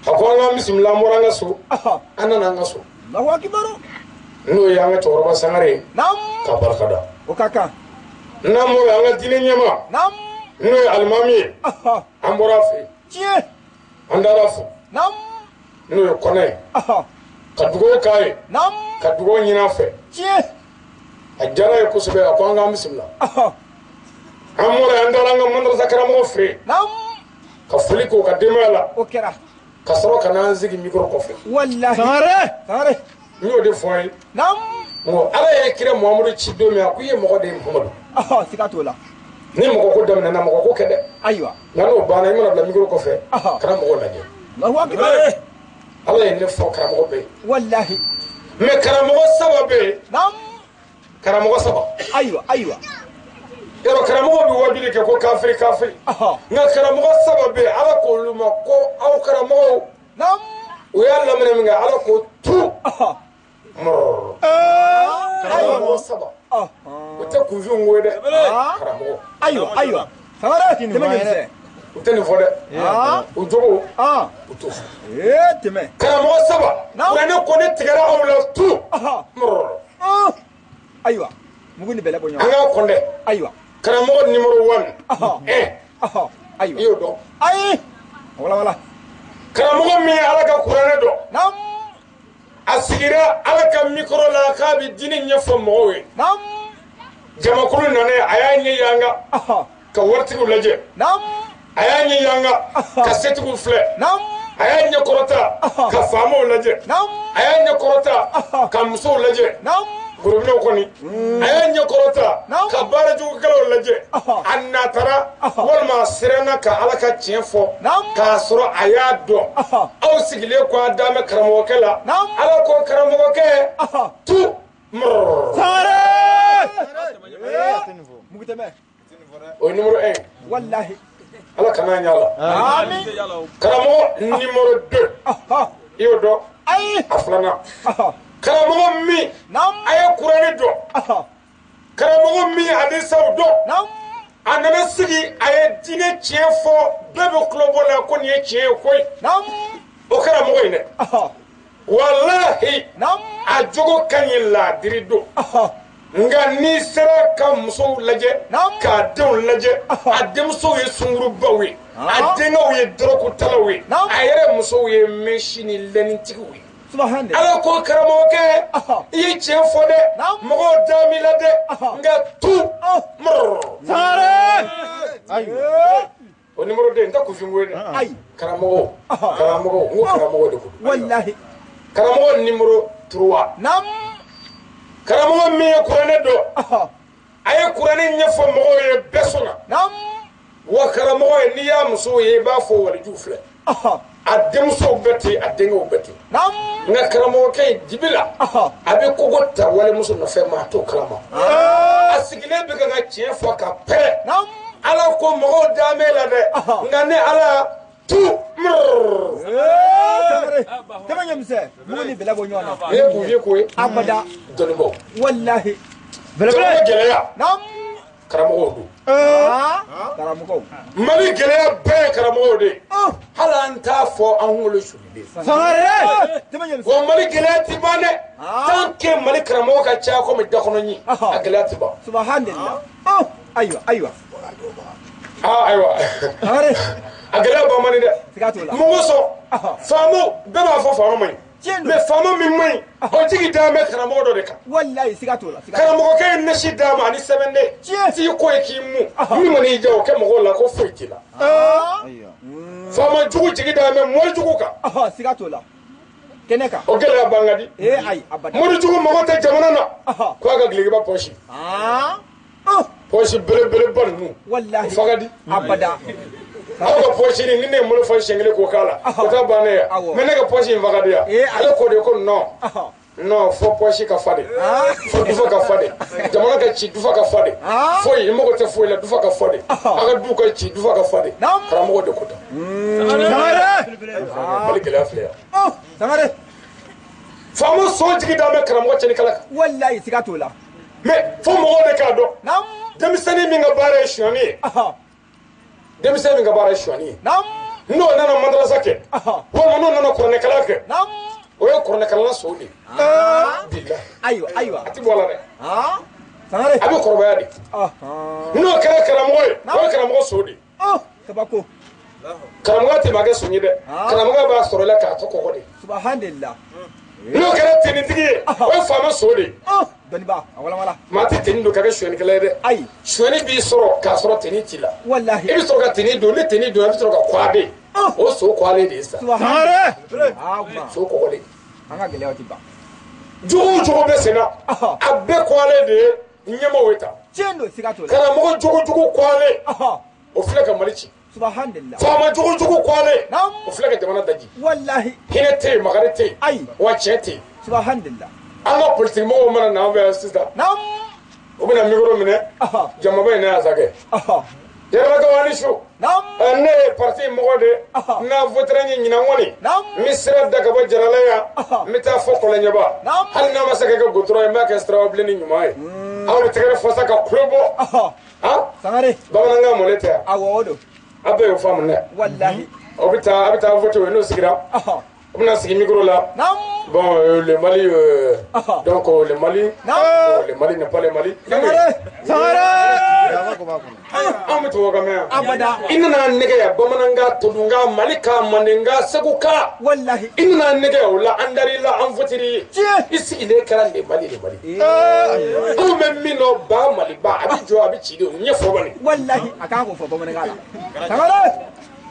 akwanga bismillah moranga so anana nga so Allahu akbar no yanga toroba sangare ka barkada o kaka namo yanga dine nyama no almami ambora fe andara fo no kone ka dugo kai ka dugo nyina fe ajara ko sebe akwanga bismillah amore andara nga madrasa karamo fe ka fuli ko ka demala o kera ka soro kana zigi micro ko fe wallahi sangare ni o de foy mo ala e kire muhammadu ci do mi akuye mo de muhammadu sigatola ni mo ko dam na mo ko kede aiwa ngano bana e mana bla micro ko fe kana mo na je Allahu akbar ala e ne fo karamo be wallahi me karamo sababe karamo sabab aiwa yaro karamo bi wajuli ke ko kafiri nga karamo sababe ala ko luma ko aw karamo o yalla mena nga ala ko tu karamo sabab o te ku ju ngode karamo aiwa sangare temenyemse uteni fode o jogo o to teme karamo sabab wala ko ne tigara awla tu aiwa muguni bele bonyo anga konde aiwa karamo numero 1 iyo dɔn ayi wala karamɔgɔ min ye ala ka kuranɛ dɔn nam a sigira ala ka micro la k'a bɛ dini ɲɛfɔ mɔgɔw ye nam jamakulu nanen a y'a ɲɛ yanga ka waritigiw lajɛ nam a y'a ɲɛ yanga ka setigiw filɛ nam a y'a ɲɛ kɔrɔta ka faamaw lajɛ nam a y'a ɲɛ kɔrɔta ka musow lajɛ nam gorobinɛw kɔni a y'a ɲɛ kɔrɔta ka baarajugukɛlaw lajɛ a natara walima a siranna ka ala ka tiɲɛ fɔ k'a sɔrɔ a y'a dɔn aw sigilen ko a daan bɛ karamɔgɔkɛ la ala ko karamɔgɔkɛ tu sare mugu tɛmɛ o ye numéro 1 wallahi ala kana ɲa la amin karamɔgɔ numéro 2 i y'o dɔn ayi a filanan karamɔgɔ min nam a ye kuranɛ dɔn karamɔgɔ min hadisaw dɔn nam a nana sigi a ye diinɛ tiɲɛ fɔ bɛɛ bɛ kulobɔ la ko nin ye tiɲɛ ye koyi nam o karamɔgɔ in dɛ walahi nam a jogo ka ɲi laadiri don nka n'i sera ka musow lajɛ k'a denw lajɛ a denmusow ye sungurubaw ye a denkɛw ye dɔrɔkutalaw ye a yɛrɛ musow ye mɛsi ni lɛnitigiw ye ala ko karamɔgɔkɛ i ye tiɲɛ fɔ dɛ mɔgɔw da m'i la dɛ nka tu o numéro 2 n tɛ kufin koyi dɛ karamɔgɔ n ko karamɔgɔ de ko wallahi karamɔgɔ numéro 3 karamɔgɔ min ye kuranɛ dɔn a ye kuranɛ ɲɛfɔ mɔgɔw ye bɛɛ sɔnna wa karamɔgɔ ye n'i y'a musow ye i b'a fɔ walijuw filɛ a denmusow bɛɛ ten a denkɛw bɛɛ ten nka karamɔgɔkɛ ye dibi la a bɛ kogo ta walimuso nɔfɛ maa t'o kalama a sigilen bɛ ka tiɲɛ fɔ ka pɛrɛ ala ko mɔgɔw da mɛ la dɛ nka ne ala tu tɛmɛ ɲɛmisɛn mugu ni bɛlɛ bɔ ɲɔgɔn na ne ye kunfiye ko ye abada dɔnnibɔ wallahi bɛlɛbɛlɛ gɛlɛya karamɔgɔw don karamɔgɔw mali gɛlɛya bɛɛ ye karamɔgɔw de ye hali an t'a fɔ an kunkolo suruden sangare tɛmɛ ɲɛmisɛn wa mali gɛlɛya ti ban dɛ tant que mali karamɔgɔ ka caya komi dakɔnɔɲi a gɛlɛya ti ban subhanallah ayiwa ayiwa sangare a gɛlɛya ban man di dɛ siga t'o la mun ko sɔn faamu bɛɛ b'a fɔ faama man ɲi mais faama min man ɲi o jigi dalen bɛ karamɔgɔ dɔ de kan wallahi siga t'o la karamɔgɔkɛ ye nasi d'a ma ani sɛbɛnden t'i ko ye k'i mun min man'i diya o kɛ mɔgɔw la ko foyi t'i la faama jugu jigi dalen bɛ mɔri jugu kan siga t'o la kɛnɛ kan o gɛlɛya ban ka di ayi abada mɔri jugu mago tɛ jamana na ko a ka gilikiba pɔsi pɔsi belebeleba ninnu wallahi o fa ka di abada aw ka pɔsi ni ne ye molo fɔ siɲɛ kelen k'o k'a la o t'a bannen ye mais ne ka pɔsi in fa ka di yan ale ko de ko non fo pɔsi ka fa de fo dufa ka fa de jamana ka ci dufa ka fa de foyi i mago tɛ foyi la dufa ka fa de a ka du ka ci dufa ka fa de karamɔgɔ de ko tan mali gɛlɛya filɛ yan sangare faama sɔn jigi dalen bɛ karamɔgɔ cɛnikala kan wallahi siga t'o la mais fo mɔgɔw de k'a dɔn denmisɛnnin min ka baara ye sonyani ye denmisɛn min ka baara ye sonyani ye n'o nana madarasa kɛ walima n'o nana kuranɛkalan kɛ o ye kuranɛkalan sow de ye ayiwa a ti bɔ a la dɛ sangare a bɛ kɔrɔbaya de n'o kɛra karamɔgɔ ye o ye karamɔgɔ sow de ye kabako karamɔgɔ tɛ maa kɛ son ye dɛ karamɔgɔ b'a sɔrɔ i la k'a to kɔkɔ de subhanallah n'o kɛra tenitigi ye o ye faama so de ye dɔnniba a walawala maa tɛ teni don ka kɛ sonyɛnikɛla ye dɛ ayi sonyɛni b'i sɔrɔ k'a sɔrɔ teni t'i la wallahi i bɛ sɔrɔ ka teni don ni teni don i bɛ sɔrɔ ka kɔɔden o so kɔɔlen de ye sa sangare so kɔkɔlen an ka gɛlɛyaw ti ban jogo o jogo bɛ sen na a bɛɛ kɔɔlen de ye ɲɛmaaw ye tan tiɲɛ don siga t'o la karamɔgɔ jogo kɔɔlen o filɛ ka mali ci subhanallah faama jogo kɔɔlen o filɛ ka jamana daji wallahi hinɛ tɛ yen makari tɛ yen wa tiɲɛ tɛ yen subhanallah an ka politiki mɔgɔw mana na an fɛ yan sisan u bɛna mikoro minɛ jamaba in na yan sa kɛ yɛrɛlakaw ani su ne ye parti mɔgɔ de n'a votera n ye ɲinan kɔni n bɛ sira da ka bɔ jarala yan n bɛ taa fɔ kɔlɔnjɛba hali n'a ma se ka kɛ gotɔrɔn ye n b'a kɛ sirababilen ni ɲuman ye aw bɛ tɛgɛrɛ fɔsa ka kulo bɔ sangare bamanankan mɔlen tɛ yan awɔ o don a bɛɛ y'o faamu dɛ wallahi a bɛ taa vote o ye n'o sigira on bɛna sigi micro la bon le Mali donc le Mali n'est pas le Mali sangare an bɛ tubabu kan mɛn abada i nana nɛgɛ yan bamanankan todunkan malikan mandenkan segukan wallahi i nana nɛgɛ o la an dar'i la an fotiri i sigilen kɛra lemali anw bɛ min dɔn ba maliba a bɛ jɔ a bɛ ci de o ɲɛfɔ bani wallahi a kan k'o fɔ bamanankan la sangare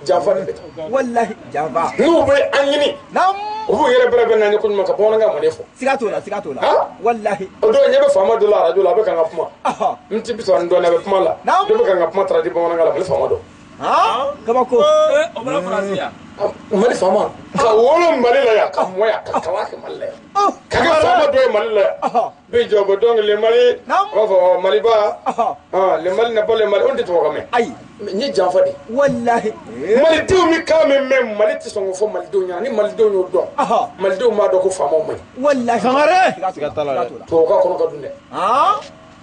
janfa de bɛ taa wallahi janfa n'u bɛ an ɲini u b'u yɛrɛ bɛrɛ bɛn n'an ye ko ɲuman ka bamanankan mande fɔ siga t'o la wallahi o don ɲɛ bɛ faama dɔ la arajo la a bɛ ka n ka kuma n ti bisɔ n dɔn a bɛ kuma la ne bɛ ka n ka kuma taara di bamanankan la mali faama dɔn kabako mali faama ka wolo mali la yan ka mɔ yan ka kalan kɛ mali la yan ka kɛ faama dɔ ye mali la yan bɛ jɔ bɔ dɔn lemali b'a fɔ maliba lemali na bɔ lemali o tɛ tɔgɔ ka mɛn ayi n ye janfa de wallahi malidenw bɛ kan min mɛn mali tɛ sɔn k'o fɔ malidenw ɲɛna ni malidenw y'o dɔn malidenw b'a dɔn ko faamaw man ɲi wallahi sangare tubabukan kɔnɔ ka dun dɛ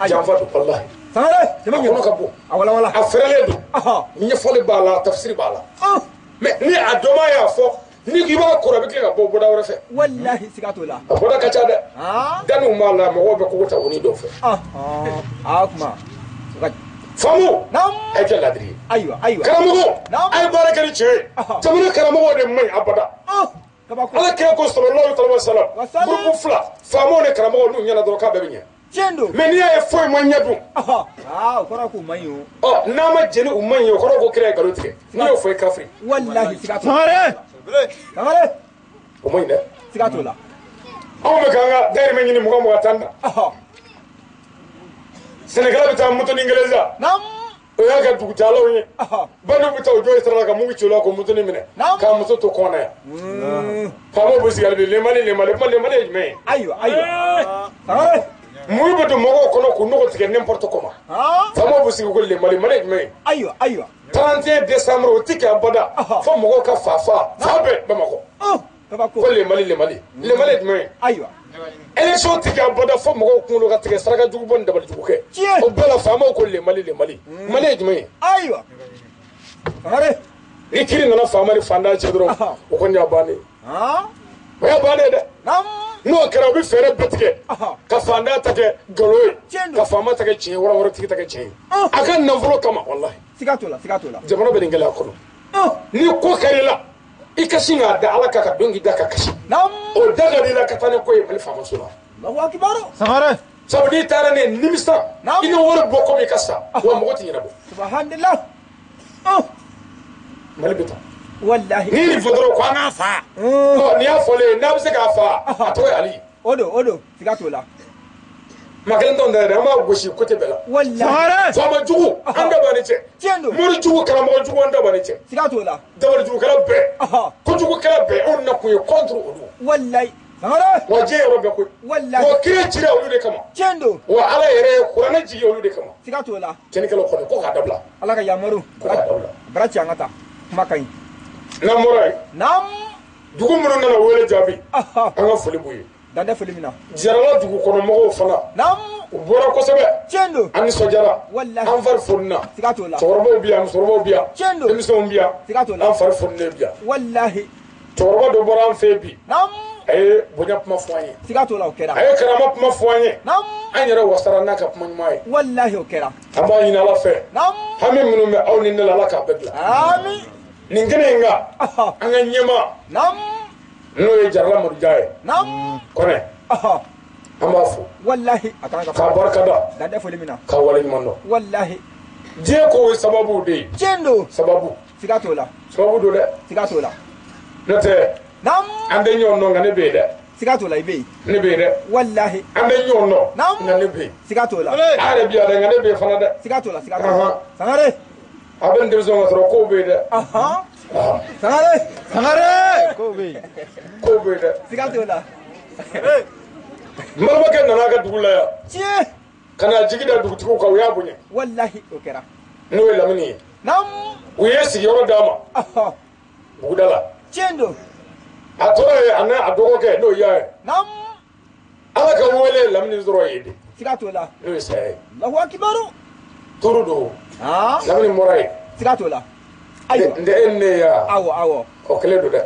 janfa don wallahi sangare a kɔnɔ ka bon wala a fɛrɛlen don ɲɛfɔli b'a la tafsiri b'a la mais ni a dɔnma y'a fɔ ni i b'a kɔrɔ a bɛ kɛ ka bɔ bɔda wɛrɛ fɛ wallahi siga t'o la a bɔda ka ca dɛ daniw b'a la mɔgɔw bɛ kogo ta o ni dɔw fɛ kuma faamu a ye kɛ ladiri ye ayiwa karamɔgɔ a ye baara kɛ ni tiɲɛ ye jamana karamɔgɔw de man ɲi abada ala kira ko sallallahu alaihi wa sallam gurupu fila faamaw ni karamɔgɔw n'u ɲɛna dɔrɔn k'a bɛɛ bɛ ɲɛ mais n'i y'a ye foyi ma ɲɛ dun o kɔrɔ k'u man ɲi o n'a ma jeni u man ɲi o kɔrɔ ko kira ye nkalon tigɛ n'i y'o fɔ i kafiri wallahi siga t'o la o man ɲi dɛ siga t'o la anw bɛ k'an ka dayirimɛ ɲini mugan tan na sɛnɛkɛla bɛ taa moto ni kelen san o y'a kɛ dugutalaw ye bandiw bɛ taa o jɔ i sira la ka mugu ci o la k'o moto ni minɛ k'a muso to kɔn na yan faamaw bɛ sigi hali bi lemali ye jumɛn ye ayiwa muru bɛ don mɔgɔw kɔnɔ k'u nɔgɔ tigɛ n'importe comment faamaw bɛ sigi ko lemali ye jumɛn ye ayiwa 31 décembre o ti kɛ abada fo mɔgɔw ka fa bɛɛ Bamakɔ ko lemali ye jumɛn ye élection ti kɛ abada fo mɔgɔw kunkolo ka tigɛ saraka jugu bɔ ni dabali jugu kɛ o bɛɛ la faamaw ko lemali ye jumɛn ye ni kiri nana faama ni fantan cɛ dɔrɔn o kɔni y'a bannen o y'a bannen dɛ n'o kɛra u bɛ fɛɛrɛ bɛɛ tigɛ ka fantan ta kɛ nkalon ye ka faama ta kɛ tiɲɛ wɛrɛ ta kɛ tiɲɛ ye a ka nafolo kama walahi jamana bɛ nin gɛlɛya kɔnɔ ni ko kɛr'i la i ka sin k'a da ala ka dɔnkili da ka kasi o da ka di la ka taa ni ko ye mali faama so la sabu n'i taara ne nimisa i ni wari bɔ komi i ka sa wa mɔgɔ tɛ ɲɛnabɔ mali bɛ taa wallahi ni nin fɔ dɔrɔn ko an k'a fa n'i y'a fɔlen n'a bɛ se k'a fa a tɔgɔ ye ali o don siga t'o la ma kelen t'anw da yɛrɛ an b'a gosi côté bɛɛ la wallahi faama jugu an da b'a ni cɛ mori jugu karamɔgɔ jugu an da b'a ni cɛ siga t'o la dabali jugukɛla bɛɛ kojugukɛla bɛɛ anw na kun ye contre olu wallahi wa diɲɛ yɔrɔ bɛɛ koyi wa kiri cira olu de kama wa ala yɛrɛ ye kuranɛ jigi olu de kama siga t'o la cɛnikɛlaw kɔni ko k'a dabila ala ka yamaru ko k'a dabila bara ci an ka taa kuma ka ɲi n'an bɔra yen dugu minnu nana wele jaabi an ka foli b'u ye dantɛ foli min na jarala dugu kɔnɔ mɔgɔw fana u bɔra kosɛbɛ an nisɔndiyara an fari fonina cɛkɔrɔbaw bi yan musokɔrɔbaw bi yan denmisɛnw bi yan an fari fonilen bi yan cɛkɔrɔba dɔ bɔra an fɛ yen bi a ye bonya kuma fɔ an ye a ye karama kuma fɔ an ye an yɛrɛ wasara n'a ka kuma ɲuman ye an b'a ɲini ala fɛ hami minnu bɛ aw ni ne la ala k'a bɛɛ bila nin kɛnɛ in kan an ka ɲɛmaa n'o ye jarala morijan ye kɔnɛ an b'a fo k'a barikada k'a waleɲuman dɔn diɲɛ ko ye sababu de ye sababu don dɛ n'o tɛ an tɛ ɲɔgɔn dɔn nka ne bɛ yen dɛ ne bɛ yen dɛ an tɛ ɲɔgɔn dɔn nka ne bɛ yen a yɛrɛ bi yan dɛ nka ne bɛ yen fana dɛ a bɛ nin denmisɛnw ka sɔrɔ kow bɛ yen dɛ kow bɛ yen dɛ n balimakɛ nana a ka dugu la yan ka na jigi da dugutigiw kan u y'a bonya n'o ye lamini ye u ye sigiyɔrɔ d'a ma buguda la a tora ye a n'a dɔgɔkɛ n'o y'a ye ala ka wele lamini dɔrɔn ye de n'o ye saya ye toro don lamini bɔra ye n tɛ e ni ne ye yan o kelen don dɛ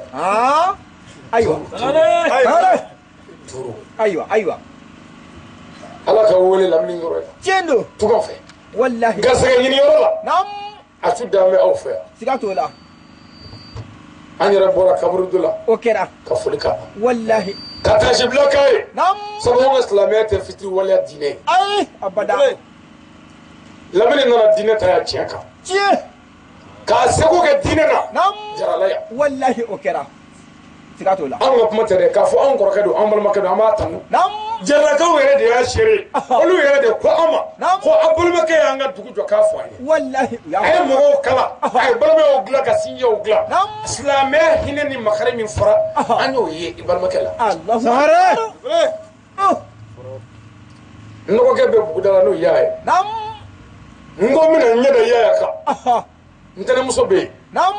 toro ala ka wele lamini dɔrɔn ye tugan fɛ wallahi gasɛgɛ ɲini yɔrɔ la nam a tu dan bɛ aw fɛ yan siga t'o la an yɛrɛ bɔra kaburu dɔ la o kɛra ka foli k'a ma wallahi ka taasi bila k'a ye nam sabu anw ka silamɛya tɛ fitiri waleya diinɛ ye ayi abada lamini nana diinɛ ta yan tiɲɛ kan tiɲɛ k'a seko kɛ diinɛ na nam jarala yan wallahi o kɛra siga t'o la anw ka kuma tɛ dɛ k'a fɔ anw kɔrɔkɛ don an balimakɛ don an b'a tanu nam jaralakaw yɛrɛ de y'a seere olu yɛrɛ de ko an Naam. ma ko a balimakɛ y'an ka dugu jɔ k'a fɔ an ye wallahi a ye mɔgɔw kala a ye balimayaw dilan ka sinjiw dilan Naam. silamɛya hinɛ ni makari min fɔra an y'o ye i balimakɛ la Allah Sangare. nɔgɔkɛ bɛ buguda la n'o y'a ye nam n ko n bɛna n ɲɛ da yaya kan aha ntɛnɛmuso bɛ yen nam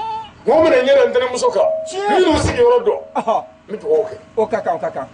n ko n bɛna n ɲɛ da ntɛnɛmuso kan Tiɲɛ. n y'u sigiyɔrɔ dɔn aha n bɛ dugawu kɛ o ka kan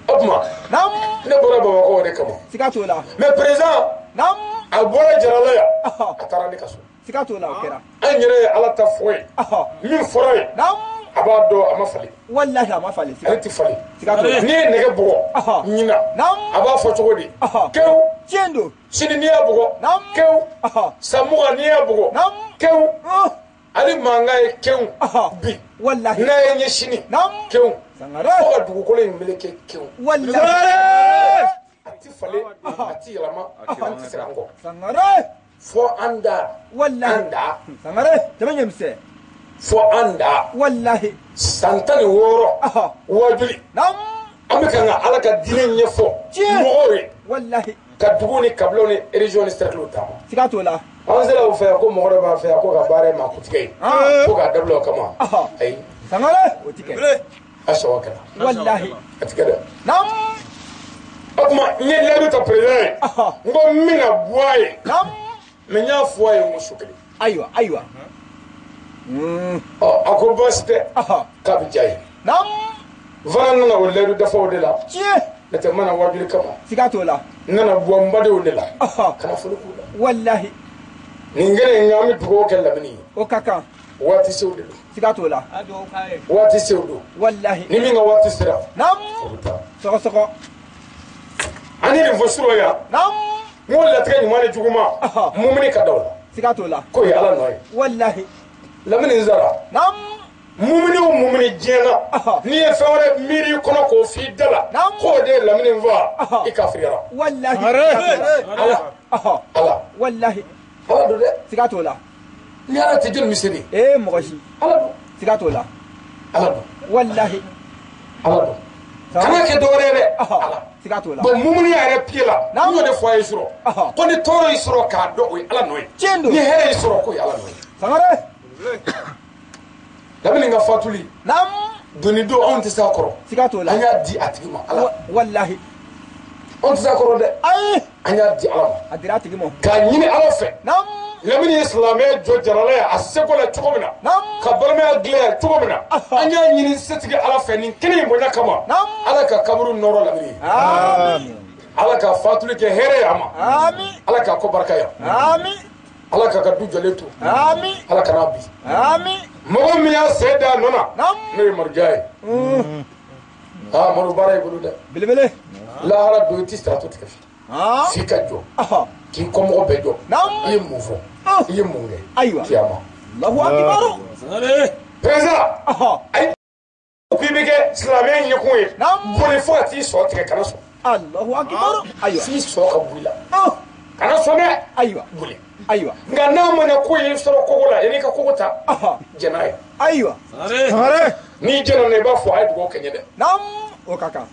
o tuma nam ne bɔra bamakɔ o de kama siga t'o la mɛ perezan nam a bɔra jarala yan aha a taara ne ka so siga t'o la o kɛra an yɛrɛ ye ala ta fɔ ye aha min fɔra ye nam a b'a dɔn a ma falen wallahi a ma falen siga ale tɛ falen siga t'o la n'i ye nɛgɛ bugɔ Aha. ɲina nam a b'a fɔ cogo di aha kewu tiɲɛ don sini n'i y'a bugɔ nam kewu aha san mugan n'i y'a bugɔ nam kewu oh ale mankan ye kewu aha bi wallahi n'a ye ɲɛ sini nam kewu sangare fo ka dugukolo in meleke kewu wallahi a ti falen a ti yɛlɛma an ti siran kɔ sangare fo an da wallahi an da sangare tɛmɛ ɲɛmisɛ fo an da wallahi san tan ni wɔɔrɔ aha wajuli nam an bɛ kan ka ala ka diinɛ ɲɛfɔ Tiɲɛ. mɔgɔw ye wallahi ka dugu ni kabilaw ni région ni cercles taama siga t'o la an sera o fɛ yan ko mɔgɔ dɔ b'a fɛ yan ko ka baara ye maakutigɛ ye Ah. ko k'a dabila o kama Aha. ayi sangare o ti kɛ a sɔgɔ kɛra wallahi a ti kɛ dɛ nam o tuma n ye layidu ta président ye aha n ko n bɛna bɔ a ye nam mɛ n y'a fɔ a ye n ko su kelen ayiwa a ko baasi tɛ aha k'a bɛ diya ye nam n fana nana o layidu dafaw de la tiɲɛ ne tɛ n mana wajuli kama siga t'o la n nana bɔ n badenw de la aha kana foli k'u la wallahi nin kɛnɛ in an bɛ dugawu kɛ lamini ye o ka kan waati sew de don siga t'o la waati sew don wallahi ni min ka waati sera nam o bɛ taa sɔgɔsɔgɔ an ye nin fɔ surɔ yan nam n ko latigɛ ɲuman ni juguman Aha. mumuni ka da o la siga t'o la k'o ye ala nɔ ye wallahi lamini zara nam mumuni o mumuni diɲɛna Aha. n'i ye fɛn wɛrɛ miiri i kɔnɔ k'o f'i da la Naam. k'o de ye lamini Aha. fa i kafiriyara wallahi ala aha ala wallahi ala don dɛ siga t'o la ni ala tɛ jɔnni misiri mɔgɔ si ala don siga t'o la ala don wallahi ala don kana kɛ dɔwɛrɛ ye dɛ aha ala siga t'o la bon mumuni yɛrɛ pied la Naam. n y'o de fɔ a ye surɔ Aha. ko ni tɔɔrɔ y'i sɔrɔ k'a dɔn o ye ala nɔ ye tiɲɛ don ni hɛrɛ y'i sɔrɔ k'o ye ala nɔ ye sangare lamini ka fatuli nam doni don anw tɛ se a kɔrɔ siga t'o la an y'a di a tigi ma ala wallahi anw tɛ se a kɔrɔ dɛ ayi an y'a di ala ma a dira a tigi ma k'a ɲini ala fɛ nam lamini ye silamɛya jɔ jarala ye a seko la cogo min na nam ka balimaya dilan yan cogo min na an y'a ɲini setigi ala fɛ nin kɛnɛ in bonya kama Naam. ala ka kaburu nɔrɔ lamini ye amin ala ka fatuli kɛ hɛrɛ ye a ma amin ala k'a kɔ barika yan amin ala k'a ka du jɔlen to amin ala kana bi amin mɔgɔ min y'a sen da a nɔ na nam n'o ye maruja ye maro baara y'i bolo dɛ belebele lahara don i tɛ sira to tigɛ f'i ka jɔ aha k'i kɔmɔgɔ bɛɛ jɔ Naam. i ye mun fɔ i ye mun kɛ Ayiwa. kiyama Allahu akbar président aha ayi k'i bɛ kɛ silamɛya ɲɛkun ye Naam. boli fo ka t'i sɔ tigɛ kana sɔn Allahu akbar ayiwa f'i sɔ ka bɔ i la ah kana sɔn dɛ ayiwa boli ayiwa nka n'a ma ɲɛ ko y'i sɔrɔ kogo la yan'i ka kogo ta aha jɛn n'a ye ayiwa Sangare. n'i jɛna na i b'a fɔ a ye dugawu kɛ n ye dɛ nam o ka kan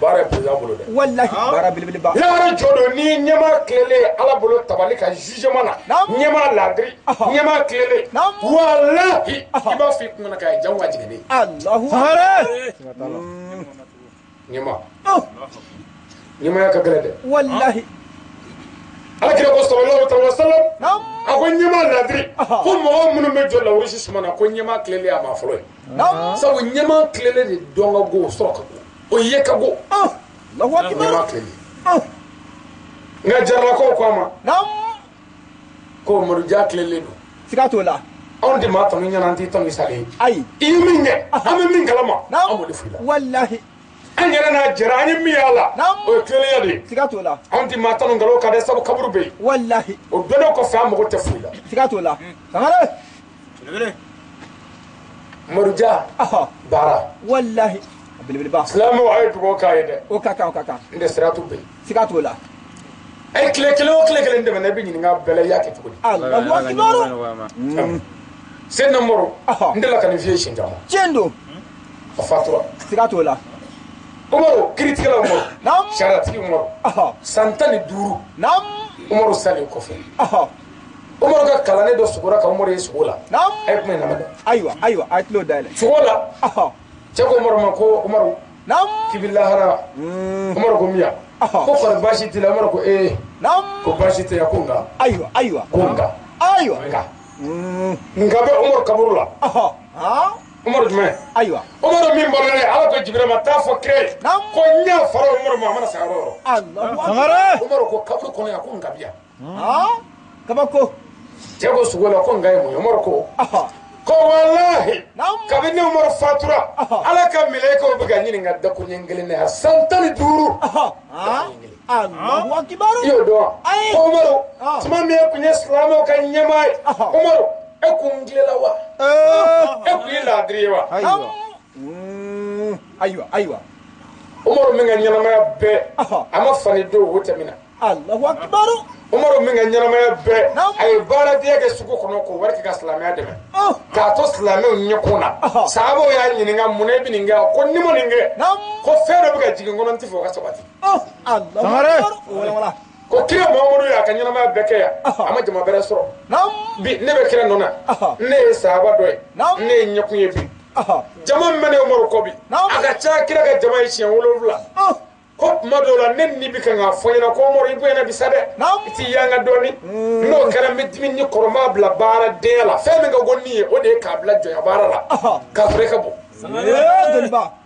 baara ye président bolo dɛ wallahi baara belebeleba lahara jɔ don n'i ɲɛmaa tilelen ala bolo tabali ka jugement na Naam. ɲɛmaa ladiri Aha. ɲɛmaa tilelen Naam. walahi Aha. i b'a fɔ i kun na k'a ye jango ka jigin ne Allahu Sangare. ɲɛmaa ah ɲɛmaaya ka gɛlɛn dɛ wallahi alakira ko sallallahu alaihi wasallam nam a ko ɲɛmaa ladiri Aha. ko mɔgɔ minnu bɛ jɔ lawurisi suma na ko ɲɛmaa tilelen a ma fɔlɔ ye nam sabu ɲɛmaa tilelen de dɔn ka go o sɔrɔ ka go o ye ka go ah Allahu akbar ɲɛmaa tilelen ah nka jaralakaw ko a ma nam ko maruja tilelen don siga t'o la anw de maa tanu ɲɛna an t'i tanu salen ye ayi i ye min kɛ an bɛ min kalama nam an b'o de f'i la wallahi an yɛrɛ n'a jɛra an ye min y'a la o ye tilennenya de ye siga t'o la anw ti maa tan ni nkalon kan dɛ sabu kaburu bɛ yen wallahi o dɔnnen kɔfɛ an mago tɛ foyi la siga t'o la sangare Maruja baara wallahi belebeleba silamɛw a ye dugawu k'a ye dɛ o ka kan n tɛ siratu bɛ yen siga t'o la a ye tile kelen o tile kelen dɛmɛ ne bɛ ɲininka bɛɛ la i y'a kɛ cogo di Allahu akbar Seydina Umaru n delila ka nin f'i ye siɲɛ caman tiɲɛ don a fatura siga t'o la Umaru kiiritigɛla Umaru naam sariatigi Umaru san 15 naam Umaru salen kɔfɛ Umaru ka kalanden dɔ sugora ka Umaru ye sugo la naam a ye kuma in lamɛn ayiwa a ye tulo dayɛlɛ sugo la cɛ ko Umaru ma ko Umaru naam k'i bɛ lahara Umaru ko miya ko kɔni baasi t'i la Umaru ko naam ko baasi tɛ yan ko nka ayiwa ko nka nka bɛ Umaru kaburu la Umaru jumɛn ayiwa Umaru min bɔra dɛ Ala ko Jibirila ma taa fɔ kire ko n y'a fara Umaru ma a mana sa yɔrɔ Allahu Umaru ko kaburu kɔnɔ yan ko nka bi yan kabako cɛ ko sugo la ko nka ye mun ye Umaru ko wallahi kabini Umaru fatura Ala ka mɛlɛkɛw bɛ ka ɲininka dakuɲɛ kelen na san 15 Allahu akbar i y'o dɔn wa ko Umaru tuma min e tun ye silamɛw ka ɲɛmaa ye Umaru e kun tilela wa e kun ye laadiri ye wa ayiwa Umaru min ka ɲɛnamaya bɛɛ a ma fani don o tɛmɛna Allahu akbar Umaru min ka ɲɛnamaya bɛɛ a ye baaradenya kɛ sugu kɔnɔ k'o wari kɛ ka silamɛya dɛmɛ k'a to silamɛw ɲɛkun na sahabaw y'a ɲininka mun na i bɛ nin kɛ ko ni ma nin kɛ ko fɛn dɔ bɛ ka jigin n kɔnɔ n tɛ fɛ o ka sabati ko kira Muhamadu y'a ka ɲɛnamaya bɛɛ kɛ yan a ma jama bɛrɛ sɔrɔ bi ne bɛ kira nɔ na ne ye sahaba dɔ ye ne ye ɲɛkun ye bi jama min bɛ ne Umaru kɔ bi a ka ca kira ka jama ye siɲɛ 7 ko tuma dɔw la ne ni bɛ kan k'a fɔ ɲɛna ko Umaru i bonyana bi sa dɛ i t'i yanga dɔɔni n'o kɛra n bɛ dimi ni kɔrɔma bila baaradenya la fɛn min ka go ni ye o de ye k'a bila jɔnya baara la k'a sɔrɔ e ka bɔ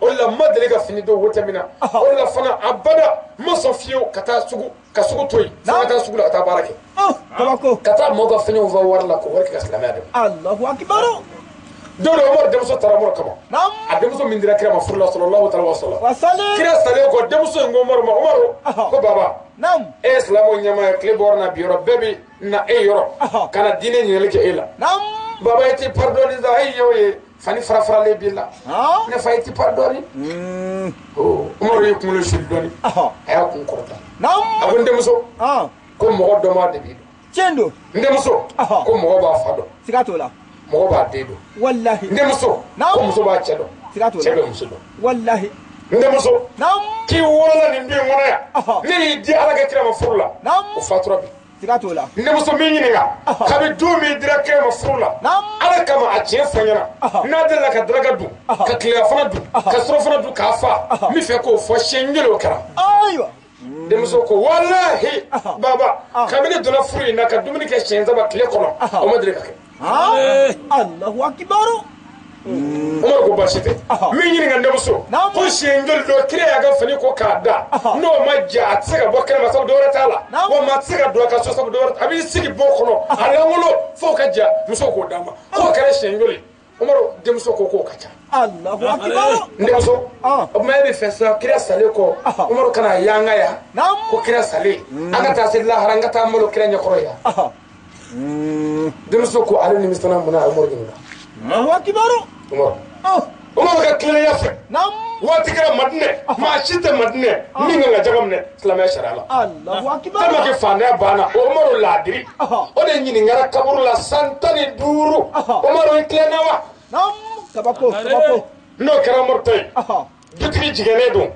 o de la n ma deli ka fini don wote min na o de la fana abada n ma sɔn fiyewu ka taa sugu to yen fo ka taa sugu la ka taa baara kɛ ka taa mɔgɔw ka finiw fa wari la k'o wari kɛ ka silamɛya dɛmɛ Allahu akbar don dɔ Umaru denmuso taara Umaru kama a denmuso min dira kira ma furu la sallallahu alaihi wasallam kira salen kɔ denmuso in ko Umaru ma Umaru ko baba e ye silamɛw ɲɛmaa ye tile bɔra na bi yɔrɔ bɛɛ bɛ na e yɔrɔ ka na diinɛ ɲininkali kɛ e la baba e ti pardonné sa e y'o ye fani farafaralen b'i la ne fa e ti pardonné Umaru ye kunkolo suli dɔɔni a y'a kun kɔrɔta a ko n denmuso ko mɔgɔ dɔ m'a de b'i dɔn tiɲɛ don n denmuso ko mɔgɔ b'a fa dɔn siga t'o la mɔgɔ b'a den dɔn wallahi n denmuso ko muso b'a cɛ dɔn siga t'o la cɛ bɛ muso dɔn wallahi n denmuso k'i wolola nin du in kɔnɔ yan ne y'i di Ala ka kira ma furu la o fatura bi siga t'o la n denmuso min ɲininka kabi don min dira kira ma furu la Ala kama a tiɲɛ fɔ n ɲɛna n'a delila ka daraka dun ka tileya fana dun ka surafana dun k'a fa n bɛ fɛ k'o fɔ siɲɛ kelen o kɛra denmuso ko wallahi baba kabini donna furu in na ka dumuni kɛ siɲɛ 3 tile kɔnɔ o ma deli ka kɛ Allahu akbar Umaru ko baasi tɛ min ɲininka n denmuso ko siɲɛ joli don kira y'a ka fini ko k'a da n'o ma ja a tɛ se ka bɔ kɛnɛma sabu dɔwɛrɛ t'a la wa maa tɛ se ka don a ka so sabu dɔwɛrɛ a b'i sigi bon kɔnɔ a lankolon fo ka ja muso k'o d'a ma k'o kɛra siɲɛ joli Umaru denmuso ko k'o ka ca Allahu akbar n denmuso o tuma e bɛ fɛ sisan kira salen kɔ Umaru kana yanga yan ko kira salen an ka taa se lahara an ka taa malo kira ɲɛkɔrɔ yan denmuso ko ale nimisana mun na Umaru ɲininka Allahu akbar Umaru ka tilenya fɛ waati kɛra Madinɛ maa si tɛ Madinɛ min kan ka jaga minɛ silamɛya sariya la Allahu akbar tellement que fantanya banna o Umaru laadiri o de ɲininkara kaburu la san 15 Umaru i tilenna wa kabako n'o kɛra Umaru ta ye dutigi jigɛnnen don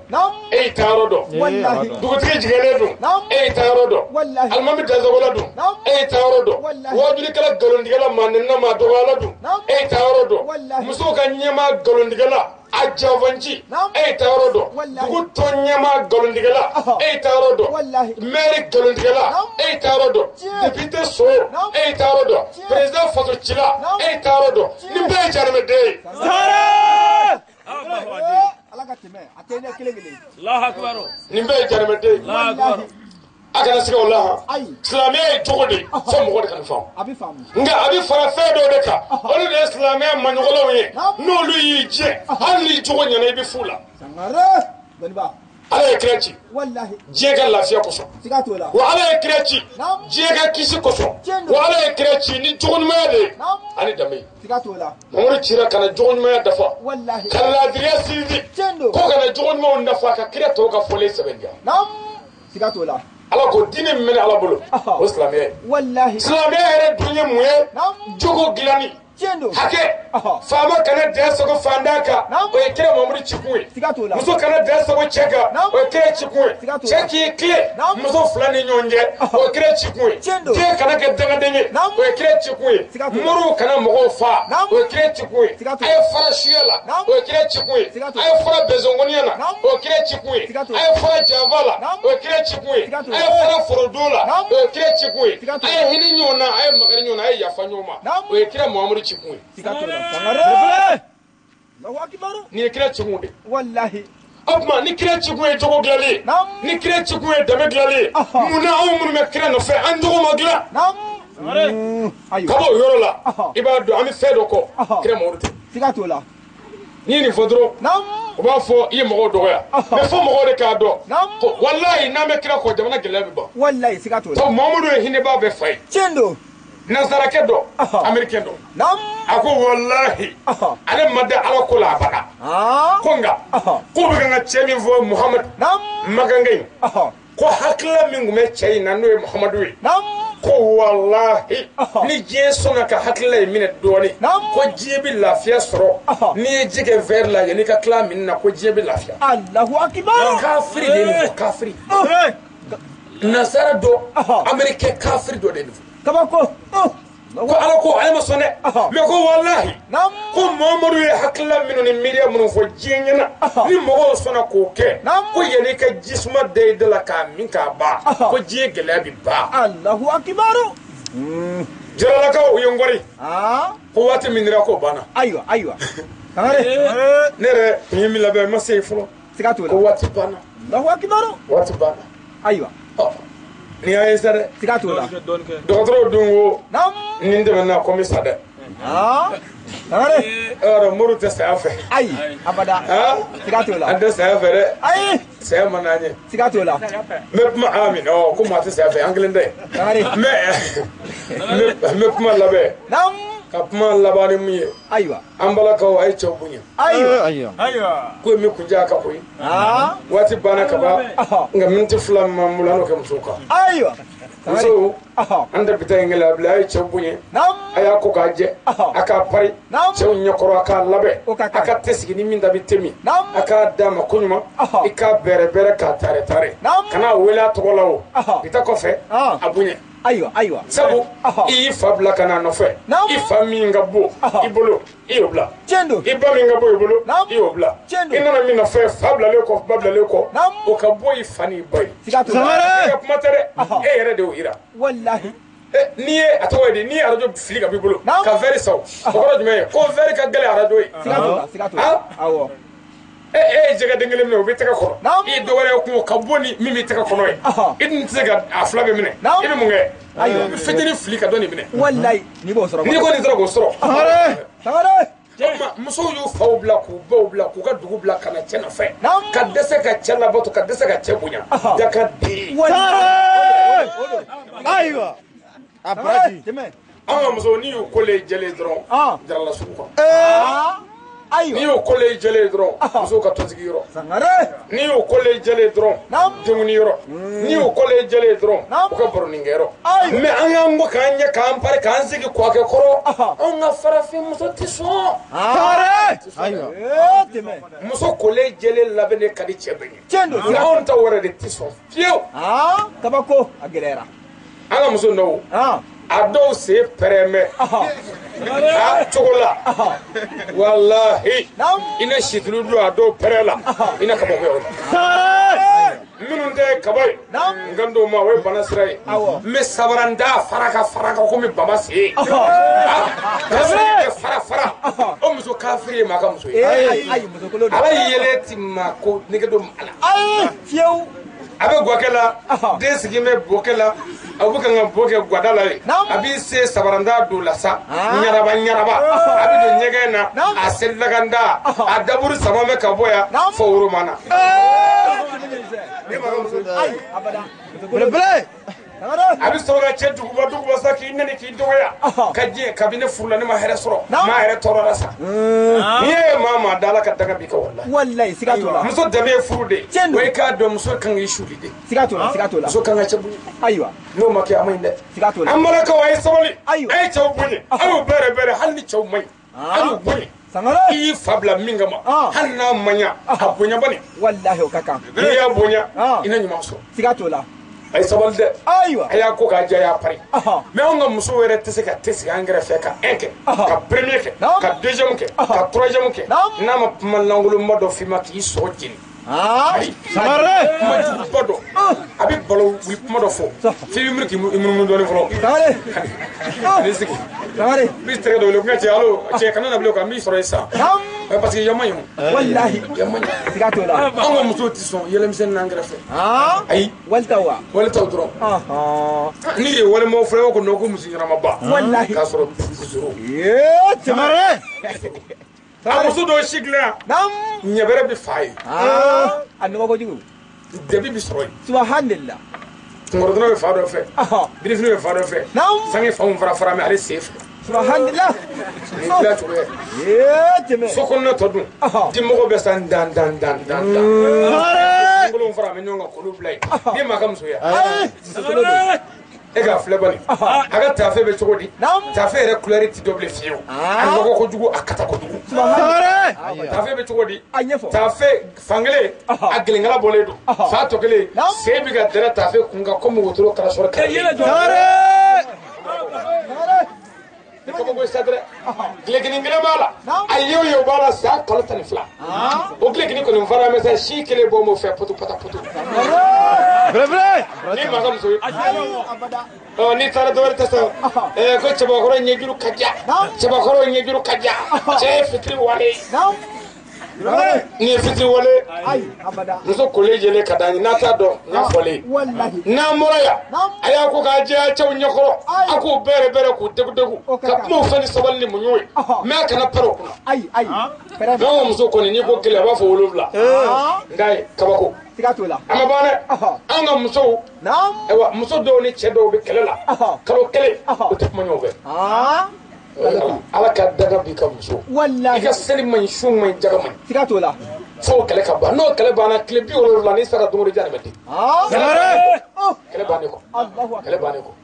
e y'i taa yɔrɔ dɔn dugutigi jigɛnnen don e y'i taa yɔrɔ dɔn alimami dansagola don e y'i taa yɔrɔ dɔn wajulikɛla nkalontigɛla maa nenina maa dɔgɔyala don e y'i taa yɔrɔ dɔn musow ka ɲɛmaa nkalontigɛla a janfanci e y'i taa yɔrɔ dɔn dugu tɔn ɲɛmaa nkalontigɛla e y'i taa yɔrɔ dɔn maire nkalontigɛla e y'i taa yɔrɔ dɔn député so e y'i taa yɔrɔ dɔn président fasocila e y'i taa yɔrɔ dɔn nin bɛɛ ye jaramɛden ye Ala ka tɛmɛ a tɛ ne kelen kelen Allahu akbar nin bɛɛ ye jaramɛden Allahu akbar a kana siga o la silamɛya ye cogo di fo mɔgɔ de ka nin faamu a bɛ faamu nka a bɛ fara fɛn dɔw de kan olu de ye silamɛya maɲɔgɔnw ye n'olu y'i jɛ hali n'i cogo ɲɛna i bɛ fu la ala ye kira ci diɲɛ ka lafiya kosɔn wa ala ye kira ci diɲɛ ka kisi kosɔn wa ala ye kira ci ni jogoɲumanya de ye ani danbe mamadu cira kana jogoɲumanya dafa ka laadiriya sinsin ko kana jogoɲumanw dafa ka kira tɔw ka fɔlen sɛbɛntiya ala ko diinɛ min bɛ ala bolo o silamɛya ye silamɛya yɛrɛ dun ye mun ye jogo dilanni hakɛ faama kana dɛn sago fandan kan o ye kira mamadu cikun ye muso kana dɛn sago cɛ kan o ye kira cikun ye cɛ k'i tilen muso fila ni ɲɔgɔn cɛ o ye kira cikun ye den kana kɛ dangaden ye o ye kira cikun ye moriw kana mɔgɔw faa o ye kira cikun ye a ye fara suya la o ye kira cikun ye a ye fara bɛnsɔnkɔniya la o ye kira cikun ye a ye fara janfa la o ye kira cikun ye a ye fara forodon la o ye kira cikun ye a ye hinɛ ɲɔgɔn na a ye makari ɲɔgɔn na a ye yafa ɲɔgɔn ma o ye kira mamadu cikun ye ni ye kira cikun de o tuma ni kira cikun ye jogo dilanlen ni kira cikun ye danbe dilanlen munna anw minnu bɛ kira nɔfɛ an jogo ma dilan ka bɔ o yɔrɔ la i b'a dɔn an bɛ fɛn dɔ kɔ kira mamadu tɛ n'i ye nin fɔ dɔrɔn u b'a fɔ i ye mɔgɔw dɔgɔya mɛ fɔ mɔgɔw de k'a dɔn ko walayi n'an bɛ kira kɔ jamana gɛlɛya bɛ ban sabu mamadu ye hinɛba bɛɛ fa ye nasarakɛ dɔ amerikɛn dɔ a ko walahi ale ma da ala ko la a bana ko nka ko bɛ kan ka cɛ min fɔ muhamadu magangan in ko hakilila min tun bɛ cɛ in na n'o ye muhamadu ye ko walahi ni diɲɛ sɔnna ka hakilila in minɛ dɔɔnin ko diɲɛ bɛ lafiya sɔrɔ n'i ye ji kɛ verre la yanni ka tila min na ko diɲɛ bɛ lafiya kafiri de ye nin fɔ kafiri nasara dɔ amerikɛn kafiri dɔ de ye nin fɔ ko ala ko ale ma sɔn dɛ mɛ ko walahi ko mamadu ye hakilila minnu ni miiriya minnu fɔ diɲɛ ɲɛna ni mɔgɔw sɔnna k'o kɛ ko yanni ka jisuma da i da la k'a min k'a ban ko diɲɛ gɛlɛya bɛ ban jaralakaw u ye n kɔri ko waati min dira k'o banna ne yɛrɛ tun ye min labɛn n ma se yen fɔlɔ ko waati banna waati banna ni y'a ye sa dɛ dɔgɔtɔrɔw dun ko ni n tɛmɛna ko n bɛ sa dɛ muru tɛ saya fɛ an tɛ saya fɛ dɛ saya ma n'an ye n bɛ kuma amin ko maa tɛ saya fɛ an kelen tɛ mɛ n bɛ kuma labɛn ka kuma laban ni mun ye an balakaw a ye cɛw bonya ko min kun diya ka koyi waati banna ka ban nka miniti fila min b'an bolo an n'o kɛ musow kan musow an tɛ bi taa in gɛlɛya bilen a ye cɛw bonya a y'a ko k'a jɛ a k'a pari cɛw ɲɛkɔrɔ a k'a labɛn a ka tɛ sigi ni min da bɛ te min a k'a d'a ma ko ɲuman i k'a bɛrɛ bɛrɛ k'a tare tare kana wele a tɔgɔ la o bi ta kɔfɛ a bonya sabu i y'i fa bila ka n'a nɔfɛ i fa min ka bon i bolo i y'o bila i ba min ka bon i bolo i y'o bila i nana min nɔfɛ fa bilalen kɔ ba bilalen kɔ o ka bɔ i fa n'i ba ye e ka kuma tɛ dɛ e yɛrɛ de y'o yira n'i ye a tɔgɔ ye di n'i ye arajo fili ka b'i bolo ka vɛri sa o kɔrɔ jumɛn ye ko vɛri ka gɛlɛn arajo ye e ye jɛgɛ den kelen minɛ o bɛ tɛgɛ kɔrɔ i ye dɔwɛrɛ ye kungo ka bɔ ni min bɛ tɛgɛ kɔnɔ ye i dun tɛ se ka a fila bɛ minɛ i bɛ mun kɛ i bɛ fitinin fili ka dɔ nin minɛ n'i ko nin sera k'o sɔrɔ musow y'u faw bila k'u baw bila k'u ka dugu bila ka na cɛ nɔfɛ ka dɛsɛ ka cɛ labato ka dɛsɛ ka cɛ bonya daka den ayiwa a baraji an ka musow n'i y'u kolen jɛlen dɔrɔn jarala sugu kɔnɔ n'i y'o kolen jɛlen dɔrɔn musow ka tɔnsigi yɔrɔ n'i y'o kolen jɛlen dɔrɔn denkundi yɔrɔ n'i y'o kolen jɛlen dɔrɔn u ka baroninkɛ yɔrɔ mɛ an y'an bɔ k'an ɲɛ k'an pari k'an sigi kɔkɛ kɔrɔ anw ka farafin muso tɛ sɔn muso kolen jɛlen labɛnnen ka di cɛ bɛɛ ye nka anw ta wɛrɛ de tɛ sɔn fiyewu kabako a gɛlɛyara an ka muso dɔw a dɔw sen pɛrɛnmɛ a cogo la walahi i na situlu don a dɔw pɛrɛn la i na kabako yɔrɔ la minnu tɛ kaba ye n kan t'o ma o ye bana sira ye mɛ sabaranda faraka komi bama sen kafiri fara o muso kafiri ye maa ka muso ye ala yɛlɛ ti maa ko nege don maa la a bɛ gɔkɛ la den sigilen bɛ bɔkɛ la abu kan boke gwadala abi se sabaranda do la sa nyaraba abi do nyege na aselaganda adaburu samame ka boya fo wuro mana ay abada bele abi soroga chedu duguba saki nani ki doya kaje kabine furla ni ma here soro ma here torora sa ye mama dala ka daga bika wallahi sigatola muso dame furude way ka do muso kan yi shulide sigatola muso kan ga chebu aywa no make aminde sigatola amala ka way sabali ay chaw bunye awu bere halni chaw mai awu bunye sangara i fabla mingama hanna manya abunya bane wallahi o kaka ya bunya ina nyuma so sigatola ay sabalde aywa aya ko ka jaya pare mais on ga muso were tese ka engrais fe ka enke ka premier ke ka deuxième ke ka troisième ke na ma malangulu modo fima ki so jini samare ma bodo abi bolo wi modo fo fi mi ki mu do le fro samare bi tere do le ngati allo che kanana blo ka mi soro isa parce que yamayo wallahi yamayo sigatola on ga muso tison yele mi sen engrais fe ay waltawa dron ni wala mo frère ko no ko musi rama ba wallahi ka soro zero samare amuso do shigla nyabere bi fay anno ko jigu debi bi soro subhanallah ngordo be faado fe bi fini be faado fe sangi fam fara me ale safe subhanallah la to teme sokonna to dum dimmo ko be san dan ngolon fara me nyonga ko lu blay di makam so ya ega flebani aga tafe be chogodi tafe re couleur ti double fiu an ko jugu akata ko jugu tafe be chogodi tafe fangele aglingala boledo fa to kele sebi ga dara tafe kunga ko mo wotoro kala sor kala ko ko sadre glegini ngere mala ayo bala sa kala tan fla o glegini ko no fara message shi kele bo mo fe potu pata potu breve ni magam so ni tara do wala taso ko chaba khoro nyejuru kajja che fitri wale ni fitri wale ay abada muso college le kadani nata do na fole wallahi na moraya aya ko ka je chaw nyokoro ako bere ku degu ka mo fani sabalni munyoy me kana pero kuna ay no muso ko ni ko kele ba fo wolubla ngai kabako sigatola ama bane anga muso ewa muso do ni chedo be kelela kalo kele o tep manyobe ala ka daga bi ka muso wallahi ka seli man shun man jaga man sigatola fo kele ka ba no kele bana kele bi wolo la ni saka dumuri jana meti kele bane ko allahu kele bane ko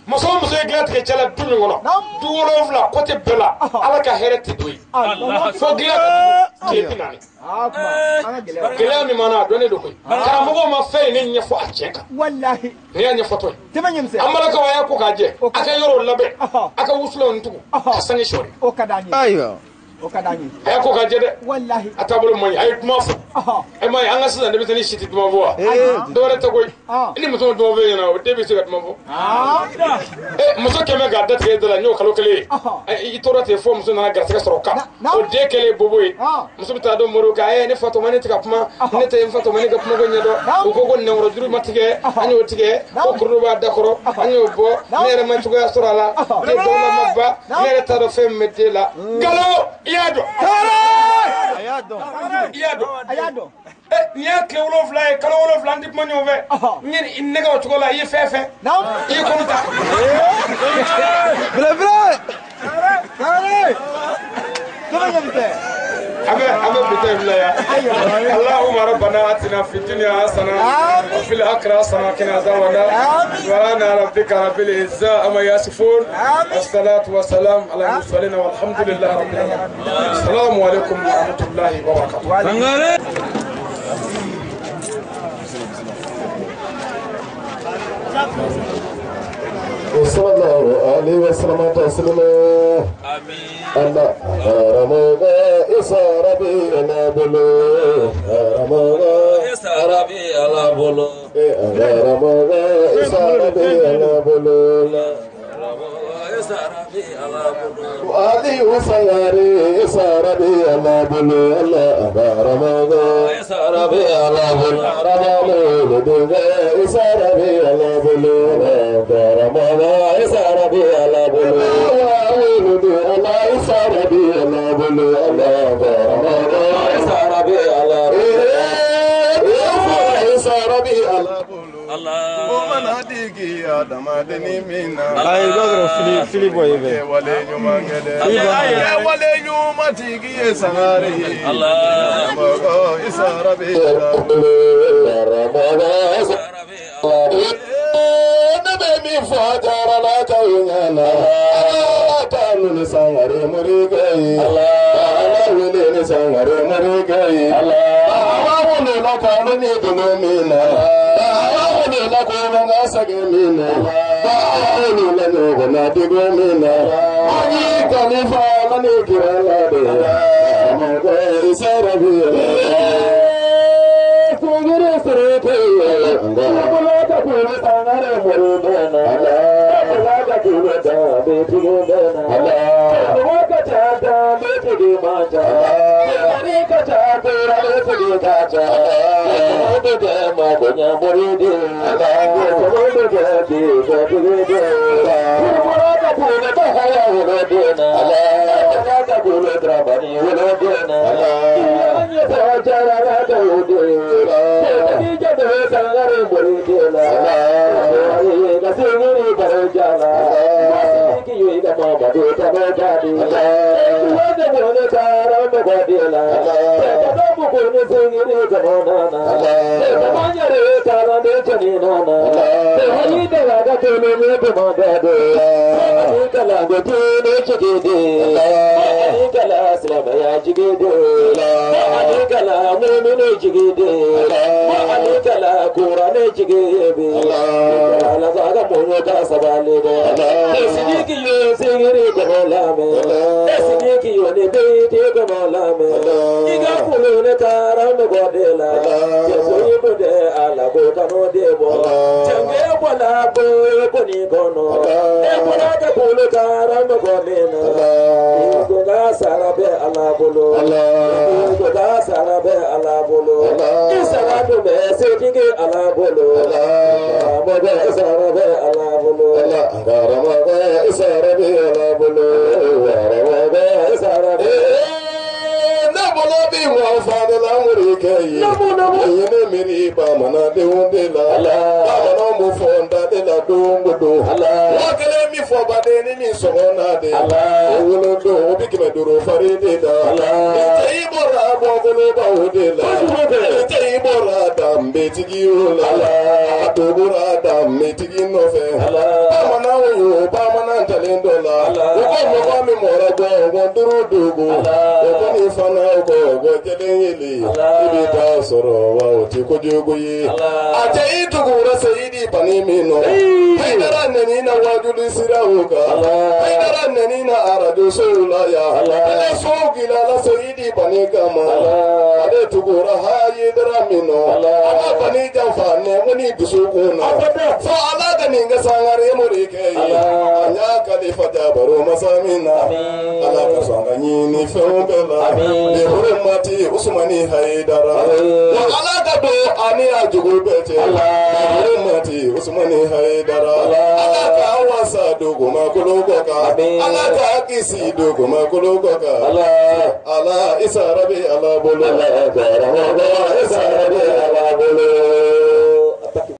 muso glat ke chala dunu ngono du wolo la côté bela ala ka hereti doyi fo glat ke pinani gele mi mana doni do koy kara mogo ma fe ni nyefo a cheka wallahi ni ya nyefo toy temanyemse amala ka waya ko kaje aka yoro labe aka wuslo ntugo asangi shori o kadani aywa o kadani ay ko kaje de wallahi atabulu moy ay duma fu ay may anga sida de bitani shiti duma vo do wala to koy ni muso do be yana o de bi siga duma vo muso keme ga dat ke de la nyo kalo kele ay itora te fo muso na ga sika soroka o de kele boboy muso bita do moro ga ay ne fato mani tika puma ne te fato mani ga puma go nyedo o ko go newro duru matige anyo tige o kurdo ba dakoro anyo bo ne re man tuga sorala de do la mabba ne re ta do fem medela galo ayado niya ke wolo fly kala wolo fly ndip ma ñove ñen in nega o tugola yi fefe yi ko muta breve أبى بتبلى اللهم ربنا آتنا في الدنيا حسنة وفي الآخرة حسنة وقنا عذاب النار سبحان ربك رب العزة أما يصفون والصلاة والسلام على المرسلين والحمد لله رب العالمين السلام عليكم ورحمة الله وبركاته وصلى الله عليه وسلم تسليما آمين الله رمضا إسار بي أنا بلو رمضا إسار بي أنا بلو رمضا إسار بي أنا بلو وآلي وسياري إسار بي أنا بلو الله رمضا إسار Rabi ala bulu Ramana Duga Isa Rabi ala bulu Ramana Isa Rabi ala bulu Allah Isa Rabi ala bulu Ramana Isa Rabi ala bulu Isa Rabi ala bulu Allah Omana digi adama deni mina Ay dogro fili boy be wale nyuma ngede wale nyuma tigi esangare Allah Mogo Isa Rabi Ramana Isa Rabi Nabe mi fajara la kawina Tanu ni sangare murigai Allah wile ni sangare murigai Allah wile la kanu ni dunumina la ko nga sage mina ni la no na digo mina ani kalifa mani kirala de ma ko isarabi ko gure sare pe ko la ta ko sangare murudana la ta ko da be tigo dana ko ka ta da be tigo ma ja ani ka ta ko ra be tigo ka ja ma ko nya muridi Allah Isa Rabi Allah bulu Allah Isa Rabi Allah